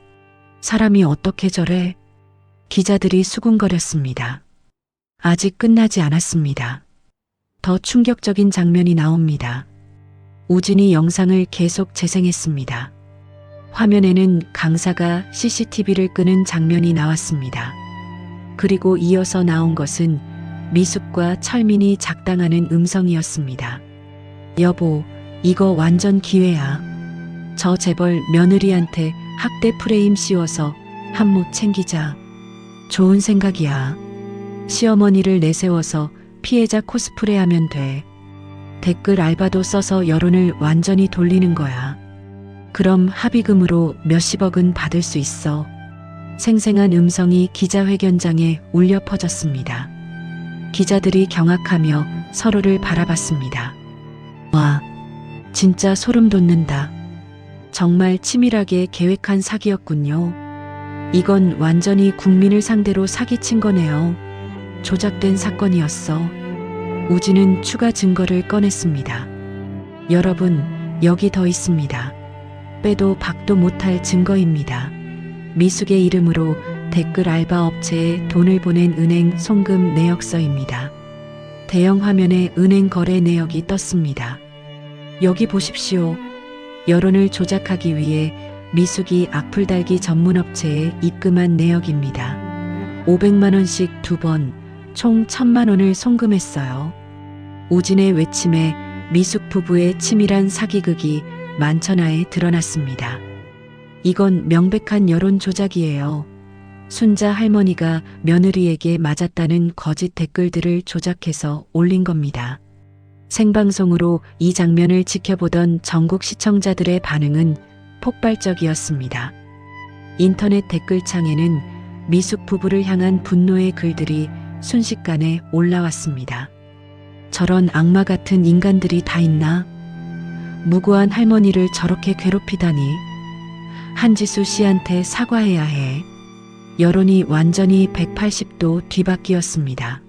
사람이 어떻게 저래? 기자들이 수군거렸습니다. 아직 끝나지 않았습니다. 더 충격적인 장면이 나옵니다. 우진이 영상을 계속 재생했습니다. 화면에는 강사가 CCTV를 끄는 장면이 나왔습니다. 그리고 이어서 나온 것은 미숙과 철민이 작당하는 음성이었습니다. 여보, 이거 완전 기회야. 저 재벌 며느리한테 학대 프레임 씌워서 한몫 챙기자. 좋은 생각이야. 시어머니를 내세워서 피해자 코스프레 하면 돼. 댓글 알바도 써서 여론을 완전히 돌리는 거야. 그럼 합의금으로 몇십억은 받을 수 있어. 생생한 음성이 기자회견장에 울려 퍼졌습니다. 기자들이 경악하며 서로를 바라봤습니다. 와, 진짜 소름 돋는다. 정말 치밀하게 계획한 사기였군요. 이건 완전히 국민을 상대로 사기친 거네요. 조작된 사건이었어. 우진은 추가 증거를 꺼냈습니다. 여러분, 여기 더 있습니다. 빼도 박도 못할 증거입니다. 미숙의 이름으로 댓글 알바 업체에 돈을 보낸 은행 송금 내역서입니다. 대형 화면에 은행 거래 내역이 떴습니다. 여기 보십시오. 여론을 조작하기 위해 미숙이 악플 달기 전문 업체에 입금한 내역입니다. 500만 원씩 2번, 총 1000만 원을 송금했어요. 우진의 외침에 미숙 부부의 치밀한 사기극이 만천하에 드러났습니다. 이건 명백한 여론 조작이에요. 순자 할머니가 며느리에게 맞았다는 거짓 댓글들을 조작해서 올린 겁니다. 생방송으로 이 장면을 지켜보던 전국 시청자들의 반응은 폭발적이었습니다. 인터넷 댓글창에는 미숙 부부를 향한 분노의 글들이 순식간에 올라왔습니다. 저런 악마 같은 인간들이 다 있나? 무고한 할머니를 저렇게 괴롭히다니. 한지수 씨한테 사과해야 해. 여론이 완전히 180도 뒤바뀌었습니다.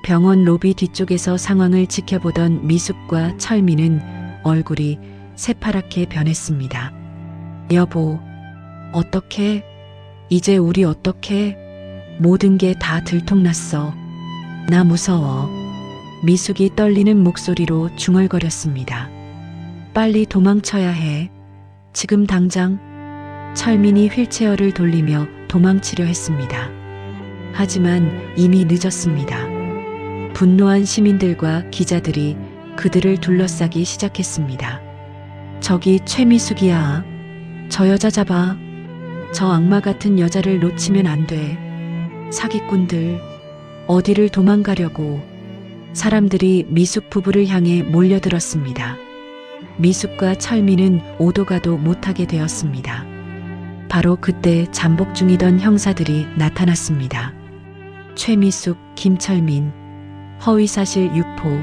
병원 로비 뒤쪽에서 상황을 지켜보던 미숙과 철민은 얼굴이 새파랗게 변했습니다. 여보, 어떡해? 이제 우리 어떡해? 모든 게 다 들통났어. 나 무서워. 미숙이 떨리는 목소리로 중얼거렸습니다. 빨리 도망쳐야 해. 지금 당장. 철민이 휠체어를 돌리며 도망치려 했습니다. 하지만 이미 늦었습니다. 분노한 시민들과 기자들이 그들을 둘러싸기 시작했습니다. 저기 최미숙이야. 저 여자 잡아. 저 악마 같은 여자를 놓치면 안 돼. 사기꾼들. 어디를 도망가려고. 사람들이 미숙 부부를 향해 몰려들었습니다. 미숙과 철민은 오도 가도 못하게 되었습니다. 바로 그때 잠복 중이던 형사들이 나타났습니다. 최미숙, 김철민, 허위사실 유포,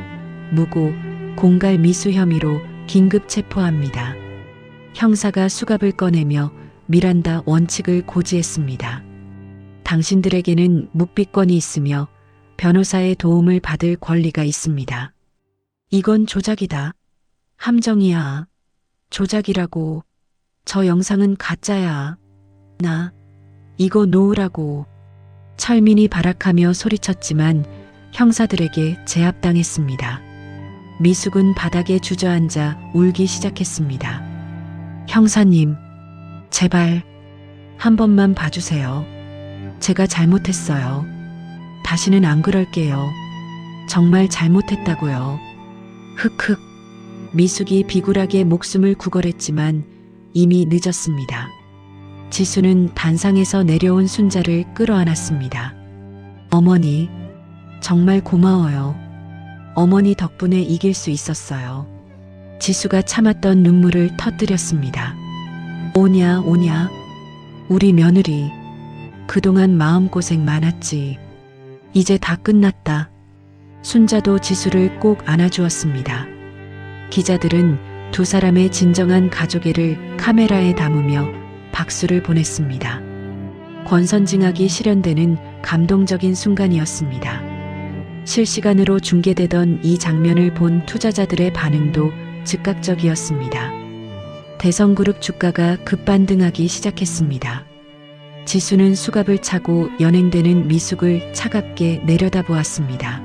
무고, 공갈 미수 혐의로 긴급 체포합니다. 형사가 수갑을 꺼내며 미란다 원칙을 고지했습니다. 당신들에게는 묵비권이 있으며 변호사의 도움을 받을 권리가 있습니다. 이건 조작이다. 함정이야. 조작이라고. 저 영상은 가짜야. 나 이거 놓으라고. 철민이 발악하며 소리쳤지만 형사들에게 제압당했습니다. 미숙은 바닥에 주저앉아 울기 시작했습니다. 형사님, 제발 한 번만 봐주세요. 제가 잘못했어요. 다시는 안 그럴게요. 정말 잘못했다고요. 흑흑. 미숙이 비굴하게 목숨을 구걸했지만 이미 늦었습니다. 지수는 단상에서 내려온 순자를 끌어안았습니다. 어머니, 정말 고마워요. 어머니 덕분에 이길 수 있었어요. 지수가 참았던 눈물을 터뜨렸습니다. 오냐, 오냐. 우리 며느리. 그동안 마음고생 많았지. 이제 다 끝났다. 순자도 지수를 꼭 안아주었습니다. 기자들은 두 사람의 진정한 가족애를 카메라에 담으며 박수를 보냈습니다. 권선징악이 실현되는 감동적인 순간이었습니다. 실시간으로 중계되던 이 장면을 본 투자자들의 반응도 즉각적이었습니다. 대성그룹 주가가 급반등하기 시작했습니다. 지수는 수갑을 차고 연행되는 미숙을 차갑게 내려다보았습니다.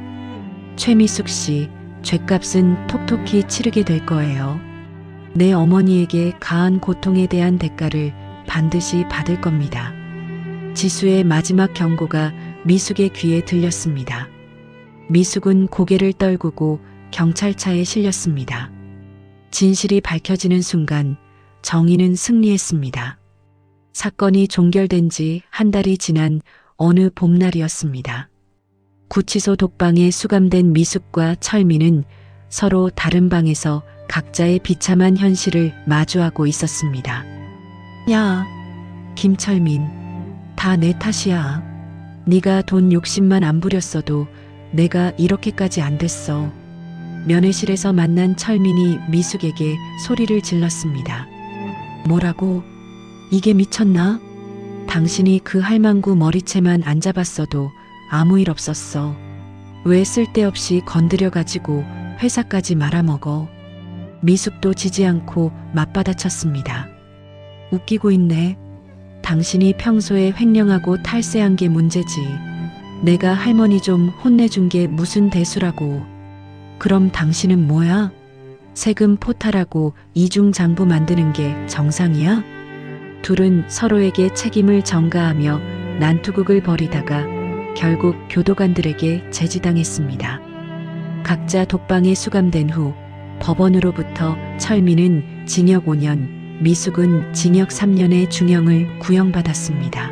최미숙 씨, 죗값은 톡톡히 치르게 될 거예요. 내 어머니에게 가한 고통에 대한 대가를 반드시 받을 겁니다. 지수의 마지막 경고가 미숙의 귀에 들렸습니다. 미숙은 고개를 떨구고 경찰차에 실렸습니다. 진실이 밝혀지는 순간 정의는 승리했습니다. 사건이 종결된 지 한 달이 지난 어느 봄날이었습니다. 구치소 독방에 수감된 미숙과 철민은 서로 다른 방에서 각자의 비참한 현실을 마주하고 있었습니다. 야, 김철민, 다 내 탓이야. 네가 돈 욕심만 안 부렸어도 내가 이렇게까지 안 됐어. 면회실에서 만난 철민이 미숙에게 소리를 질렀습니다. 뭐라고? 이게 미쳤나? 당신이 그 할망구 머리채만 안 잡았어도 아무 일 없었어. 왜 쓸데없이 건드려가지고 회사까지 말아먹어. 미숙도 지지 않고 맞받아쳤습니다. 웃기고 있네. 당신이 평소에 횡령하고 탈세한 게 문제지. 내가 할머니 좀 혼내준 게 무슨 대수라고. 그럼 당신은 뭐야? 세금 포탈하고 이중장부 만드는 게 정상이야? 둘은 서로에게 책임을 전가하며 난투극을 벌이다가 결국 교도관들에게 제지당했습니다. 각자 독방에 수감된 후 법원으로부터 철민은 징역 5년, 미숙은 징역 3년의 중형을 구형받았습니다.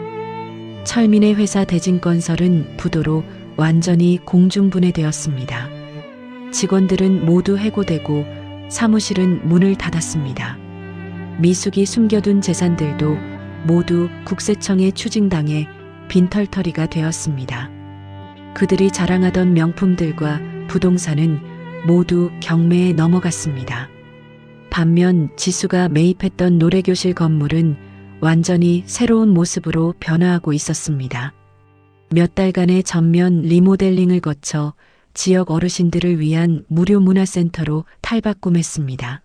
철민의 회사 대진건설은 부도로 완전히 공중분해되었습니다. 직원들은 모두 해고되고 사무실은 문을 닫았습니다. 미숙이 숨겨둔 재산들도 모두 국세청에 추징당해 빈털터리가 되었습니다. 그들이 자랑하던 명품들과 부동산은 모두 경매에 넘어갔습니다. 반면 지수가 매입했던 노래교실 건물은 완전히 새로운 모습으로 변화하고 있었습니다. 몇 달간의 전면 리모델링을 거쳐 지역 어르신들을 위한 무료 문화센터로 탈바꿈했습니다.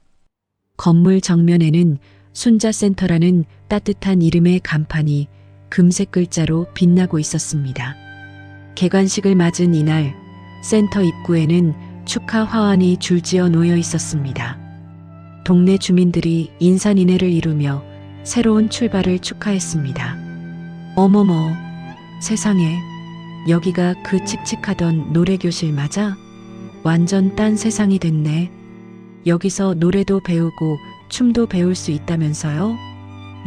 건물 정면에는 순자센터라는 따뜻한 이름의 간판이 금색 글자로 빛나고 있었습니다. 개관식을 맞은 이날 센터 입구에는 축하 화환이 줄지어 놓여 있었습니다. 동네 주민들이 인산인해를 이루며 새로운 출발을 축하했습니다. 어머머, 세상에, 여기가 그 칙칙하던 노래교실 맞아? 완전 딴 세상이 됐네. 여기서 노래도 배우고 춤도 배울 수 있다면서요?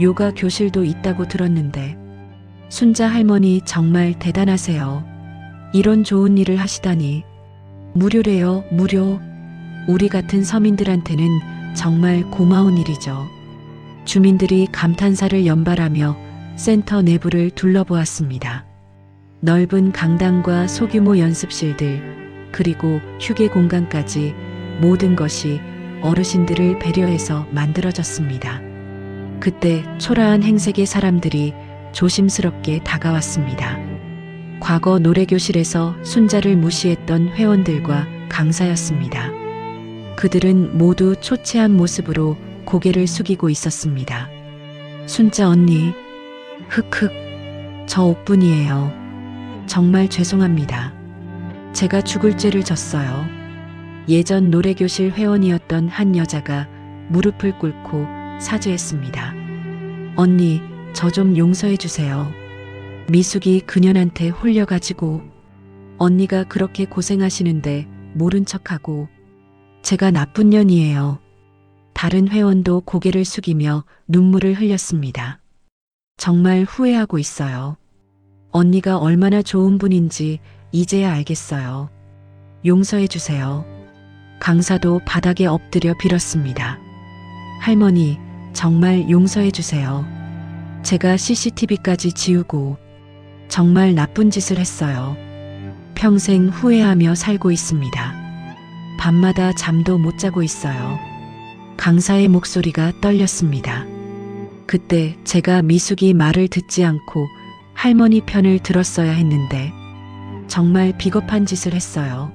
요가 교실도 있다고 들었는데. 순자 할머니 정말 대단하세요. 이런 좋은 일을 하시다니. 무료래요, 무료. 우리 같은 서민들한테는 정말 고마운 일이죠. 주민들이 감탄사를 연발하며 센터 내부를 둘러보았습니다. 넓은 강당과 소규모 연습실들, 그리고 휴게 공간까지 모든 것이 어르신들을 배려해서 만들어졌습니다. 그때 초라한 행색의 사람들이 조심스럽게 다가왔습니다. 과거 노래교실에서 순자를 무시했던 회원들과 강사였습니다. 그들은 모두 초췌한 모습으로 고개를 숙이고 있었습니다. 순자 언니, 흑흑, 저 옥분이에요. 정말 죄송합니다. 제가 죽을 죄를 졌어요. 예전 노래교실 회원이었던 한 여자가 무릎을 꿇고 사죄했습니다. 언니, 저 좀 용서해 주세요. 미숙이 그년한테 홀려가지고 언니가 그렇게 고생하시는데 모른 척하고 제가 나쁜 년이에요. 다른 회원도 고개를 숙이며 눈물을 흘렸습니다. 정말 후회하고 있어요. 언니가 얼마나 좋은 분인지 이제야 알겠어요. 용서해 주세요. 강사도 바닥에 엎드려 빌었습니다. 할머니, 정말 용서해 주세요. 제가 CCTV까지 지우고 정말 나쁜 짓을 했어요. 평생 후회하며 살고 있습니다. 밤마다 잠도 못 자고 있어요. 강사의 목소리가 떨렸습니다. 그때 제가 미숙이 말을 듣지 않고 할머니 편을 들었어야 했는데 정말 비겁한 짓을 했어요.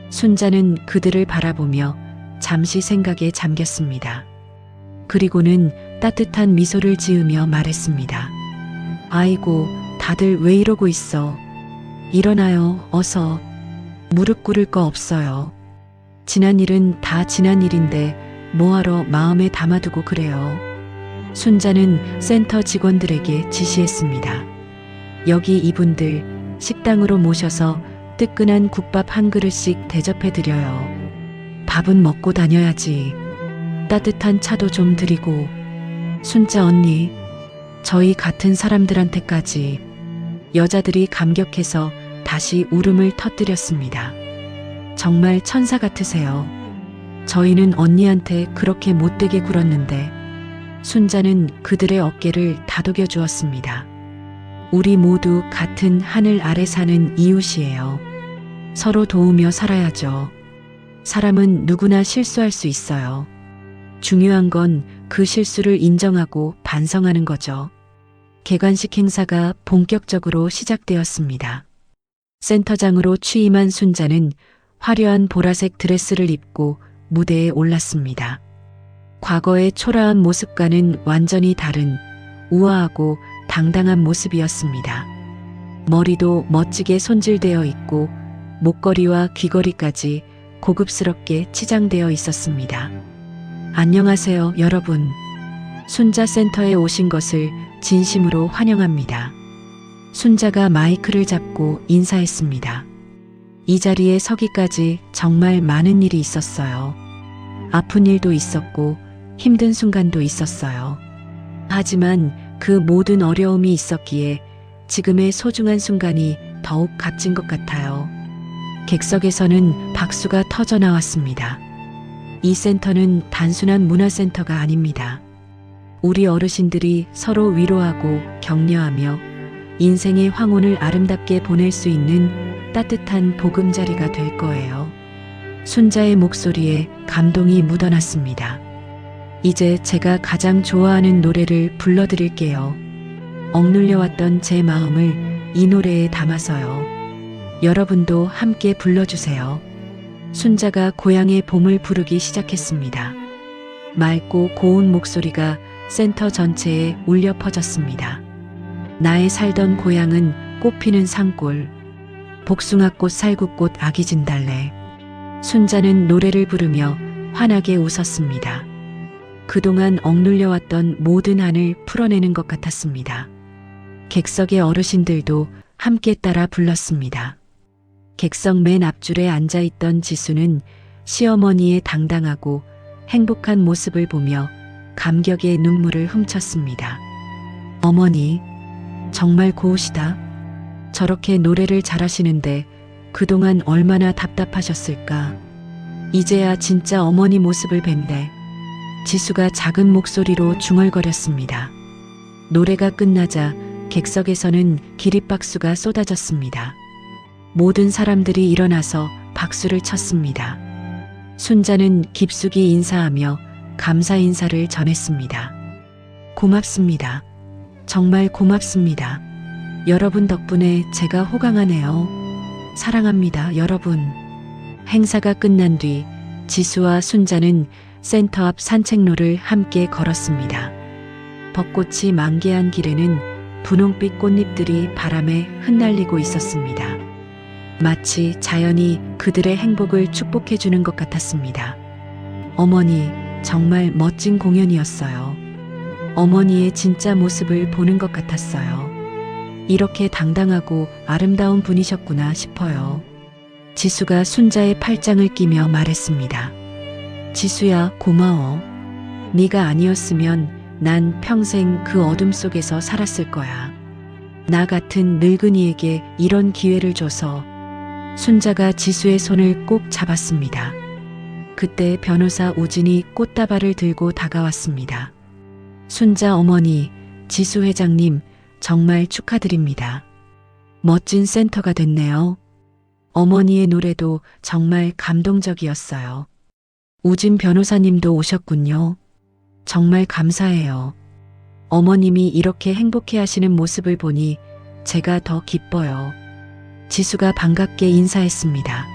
순자는 그들을 바라보며 잠시 생각에 잠겼습니다. 그리고는 따뜻한 미소를 지으며 말했습니다. 아이고, 다들 왜 이러고 있어? 일어나요, 어서. 무릎 꿇을 거 없어요. 지난 일은 다 지난 일인데 뭐하러 마음에 담아두고 그래요. 순자는 센터 직원들에게 지시했습니다. 여기 이분들 식당으로 모셔서 뜨끈한 국밥 한 그릇씩 대접해드려요. 밥은 먹고 다녀야지. 따뜻한 차도 좀 드리고. 순자 언니, 저희 같은 사람들한테까지. 여자들이 감격해서 다시 울음을 터뜨렸습니다. 정말 천사 같으세요. 저희는 언니한테 그렇게 못되게 굴었는데. 순자는 그들의 어깨를 다독여 주었습니다. 우리 모두 같은 하늘 아래 사는 이웃이에요. 서로 도우며 살아야죠. 사람은 누구나 실수할 수 있어요. 중요한 건 그 실수를 인정하고 반성하는 거죠. 개관식 행사가 본격적으로 시작되었습니다. 센터장으로 취임한 순자는 화려한 보라색 드레스를 입고 무대에 올랐습니다. 과거의 초라한 모습과는 완전히 다른 우아하고 당당한 모습이었습니다. 머리도 멋지게 손질되어 있고 목걸이와 귀걸이까지 고급스럽게 치장되어 있었습니다. 안녕하세요, 여러분. 순자 센터에 오신 것을 진심으로 환영합니다. 순자가 마이크를 잡고 인사했습니다. 이 자리에 서기까지 정말 많은 일이 있었어요. 아픈 일도 있었고 힘든 순간도 있었어요. 하지만 그 모든 어려움이 있었기에 지금의 소중한 순간이 더욱 값진 것 같아요. 객석에서는 박수가 터져 나왔습니다. 이 센터는 단순한 문화센터가 아닙니다. 우리 어르신들이 서로 위로하고 격려하며 인생의 황혼을 아름답게 보낼 수 있는 따뜻한 보금자리가 될 거예요. 순자의 목소리에 감동이 묻어났습니다. 이제 제가 가장 좋아하는 노래를 불러드릴게요. 억눌려왔던 제 마음을 이 노래에 담아서요. 여러분도 함께 불러주세요. 순자가 고향의 봄을 부르기 시작했습니다. 맑고 고운 목소리가 센터 전체에 울려 퍼졌습니다. 나의 살던 고향은 꽃피는 산골, 복숭아꽃 살구꽃 아기진달래. 순자는 노래를 부르며 환하게 웃었습니다. 그동안 억눌려왔던 모든 한을 풀어내는 것 같았습니다. 객석의 어르신들도 함께 따라 불렀습니다. 객석 맨 앞줄에 앉아있던 지수는 시어머니의 당당하고 행복한 모습을 보며 감격의 눈물을 훔쳤습니다. 어머니, 정말 고우시다. 저렇게 노래를 잘하시는데 그동안 얼마나 답답하셨을까. 이제야 진짜 어머니 모습을 뵌대. 지수가 작은 목소리로 중얼거렸습니다. 노래가 끝나자 객석에서는 기립박수가 쏟아졌습니다. 모든 사람들이 일어나서 박수를 쳤습니다. 순자는 깊숙이 인사하며 감사 인사를 전했습니다. 고맙습니다. 정말 고맙습니다. 여러분 덕분에 제가 호강하네요. 사랑합니다, 여러분. 행사가 끝난 뒤 지수와 순자는 센터 앞 산책로를 함께 걸었습니다. 벚꽃이 만개한 길에는 분홍빛 꽃잎들이 바람에 흩날리고 있었습니다. 마치 자연이 그들의 행복을 축복해주는 것 같았습니다. 어머니, 정말 멋진 공연이었어요. 어머니의 진짜 모습을 보는 것 같았어요. 이렇게 당당하고 아름다운 분이셨구나 싶어요. 지수가 순자의 팔짱을 끼며 말했습니다. 지수야, 고마워. 네가 아니었으면 난 평생 그 어둠 속에서 살았을 거야. 나 같은 늙은이에게 이런 기회를 줘서. 순자가 지수의 손을 꼭 잡았습니다. 그때 변호사 우진이 꽃다발을 들고 다가왔습니다. 순자 어머니, 지수 회장님, 정말 축하드립니다. 멋진 센터가 됐네요. 어머니의 노래도 정말 감동적이었어요. 우진 변호사님도 오셨군요. 정말 감사해요. 어머님이 이렇게 행복해 하시는 모습을 보니 제가 더 기뻐요. 지수가 반갑게 인사했습니다.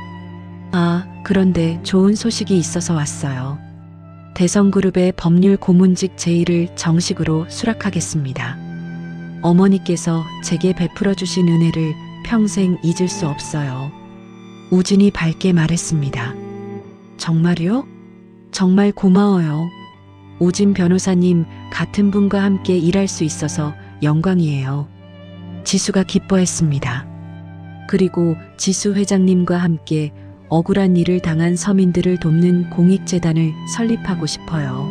아, 그런데 좋은 소식이 있어서 왔어요. 대성그룹의 법률 고문직 제1을 정식으로 수락하겠습니다. 어머니께서 제게 베풀어 주신 은혜를 평생 잊을 수 없어요. 우진이 밝게 말했습니다. 정말요? 정말 고마워요. 우진 변호사님, 같은 분과 함께 일할 수 있어서 영광이에요. 지수가 기뻐했습니다. 그리고 지수 회장님과 함께 억울한 일을 당한 서민들을 돕는 공익재단을 설립하고 싶어요.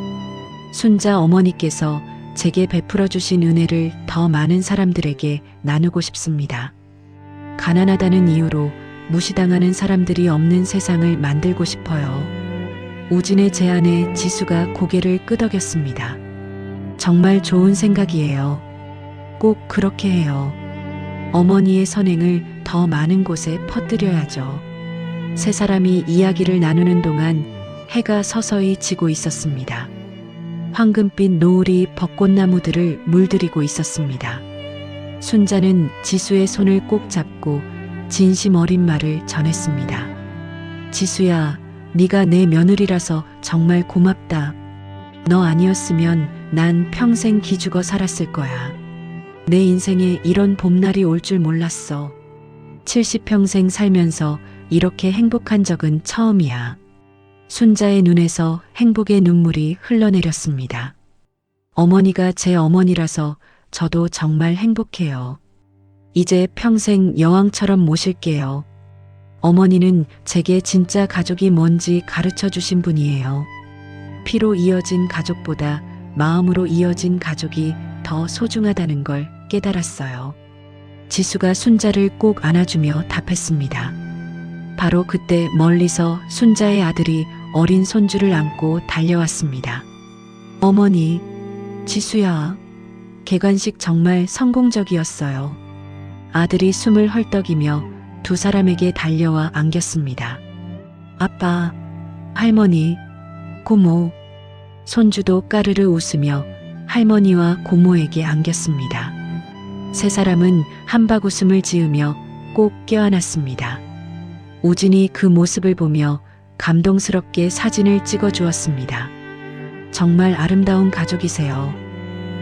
순자 어머니께서 제게 베풀어 주신 은혜를 더 많은 사람들에게 나누고 싶습니다. 가난하다는 이유로 무시당하는 사람들이 없는 세상을 만들고 싶어요. 우진의 제안에 지수가 고개를 끄덕였습니다. 정말 좋은 생각이에요. 꼭 그렇게 해요. 어머니의 선행을 더 많은 곳에 퍼뜨려야죠. 세 사람이 이야기를 나누는 동안 해가 서서히 지고 있었습니다. 황금빛 노을이 벚꽃나무들을 물들이고 있었습니다. 순자는 지수의 손을 꼭 잡고 진심 어린 말을 전했습니다. 지수야, 네가 내 며느리라서 정말 고맙다. 너 아니었으면 난 평생 기죽어 살았을 거야. 내 인생에 이런 봄날이 올 줄 몰랐어. 70평생 살면서 이렇게 행복한 적은 처음이야. 순자의 눈에서 행복의 눈물이 흘러내렸습니다. 어머니가 제 어머니라서 저도 정말 행복해요. 이제 평생 여왕처럼 모실게요. 어머니는 제게 진짜 가족이 뭔지 가르쳐 주신 분이에요. 피로 이어진 가족보다 마음으로 이어진 가족이 더 소중하다는 걸 깨달았어요. 지수가 순자를 꼭 안아주며 답했습니다. 바로 그때 멀리서 순자의 아들이 어린 손주를 안고 달려왔습니다. 어머니, 지수야. 개관식 정말 성공적이었어요. 아들이 숨을 헐떡이며 두 사람에게 달려와 안겼습니다. 아빠, 할머니, 고모. 손주도 까르르 웃으며 할머니와 고모에게 안겼습니다. 세 사람은 한박웃음을 지으며 꼭 껴안았습니다. 우진이 그 모습을 보며 감동스럽게 사진을 찍어 주었습니다. 정말 아름다운 가족이세요.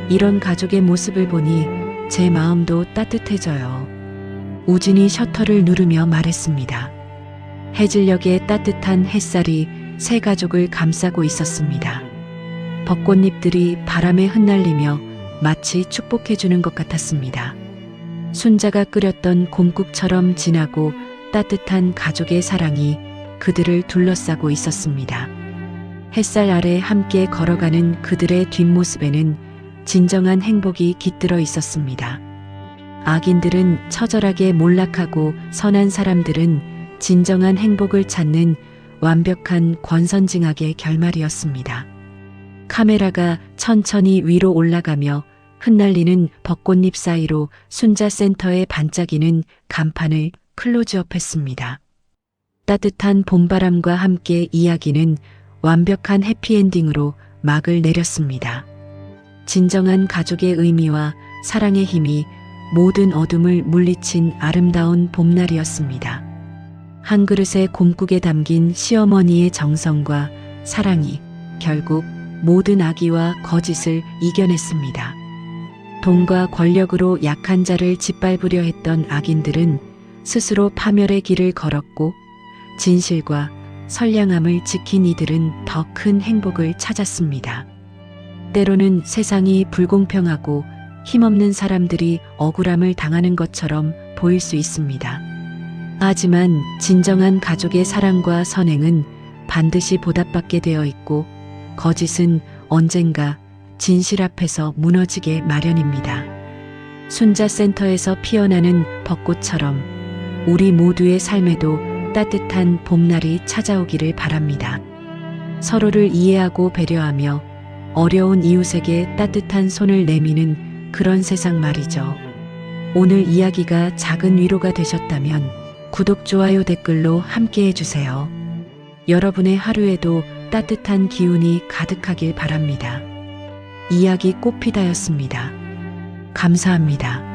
이런 가족의 모습을 보니 제 마음도 따뜻해져요. 우진이 셔터를 누르며 말했습니다. 해질녘의 따뜻한 햇살이 세 가족을 감싸고 있었습니다. 벚꽃잎들이 바람에 흩날리며 마치 축복해주는 것 같았습니다. 순자가 끓였던 곰국처럼 진하고 따뜻한 가족의 사랑이 그들을 둘러싸고 있었습니다. 햇살 아래 함께 걸어가는 그들의 뒷모습에는 진정한 행복이 깃들어 있었습니다. 악인들은 처절하게 몰락하고 선한 사람들은 진정한 행복을 찾는 완벽한 권선징악의 결말이었습니다. 카메라가 천천히 위로 올라가며 흩날리는 벚꽃잎 사이로 순자 센터에 반짝이는 간판을 클로즈업했습니다. 따뜻한 봄바람과 함께 이야기는 완벽한 해피엔딩으로 막을 내렸습니다. 진정한 가족의 의미와 사랑의 힘이 모든 어둠을 물리친 아름다운 봄날이었습니다. 한 그릇의 곰국에 담긴 시어머니의 정성과 사랑이 결국 모든 악의와 거짓을 이겨냈습니다. 돈과 권력으로 약한 자를 짓밟으려 했던 악인들은 스스로 파멸의 길을 걸었고 진실과 선량함을 지킨 이들은 더 큰 행복을 찾았습니다. 때로는 세상이 불공평하고 힘없는 사람들이 억울함을 당하는 것처럼 보일 수 있습니다. 하지만 진정한 가족의 사랑과 선행은 반드시 보답받게 되어 있고 거짓은 언젠가 진실 앞에서 무너지게 마련입니다. 순자 센터에서 피어나는 벚꽃처럼 우리 모두의 삶에도 따뜻한 봄날이 찾아오기를 바랍니다. 서로를 이해하고 배려하며 어려운 이웃에게 따뜻한 손을 내미는 그런 세상 말이죠. 오늘 이야기가 작은 위로가 되셨다면 구독, 좋아요, 댓글로 함께 해주세요. 여러분의 하루에도 따뜻한 기운이 가득하길 바랍니다. 이야기 꽃피다였습니다. 감사합니다.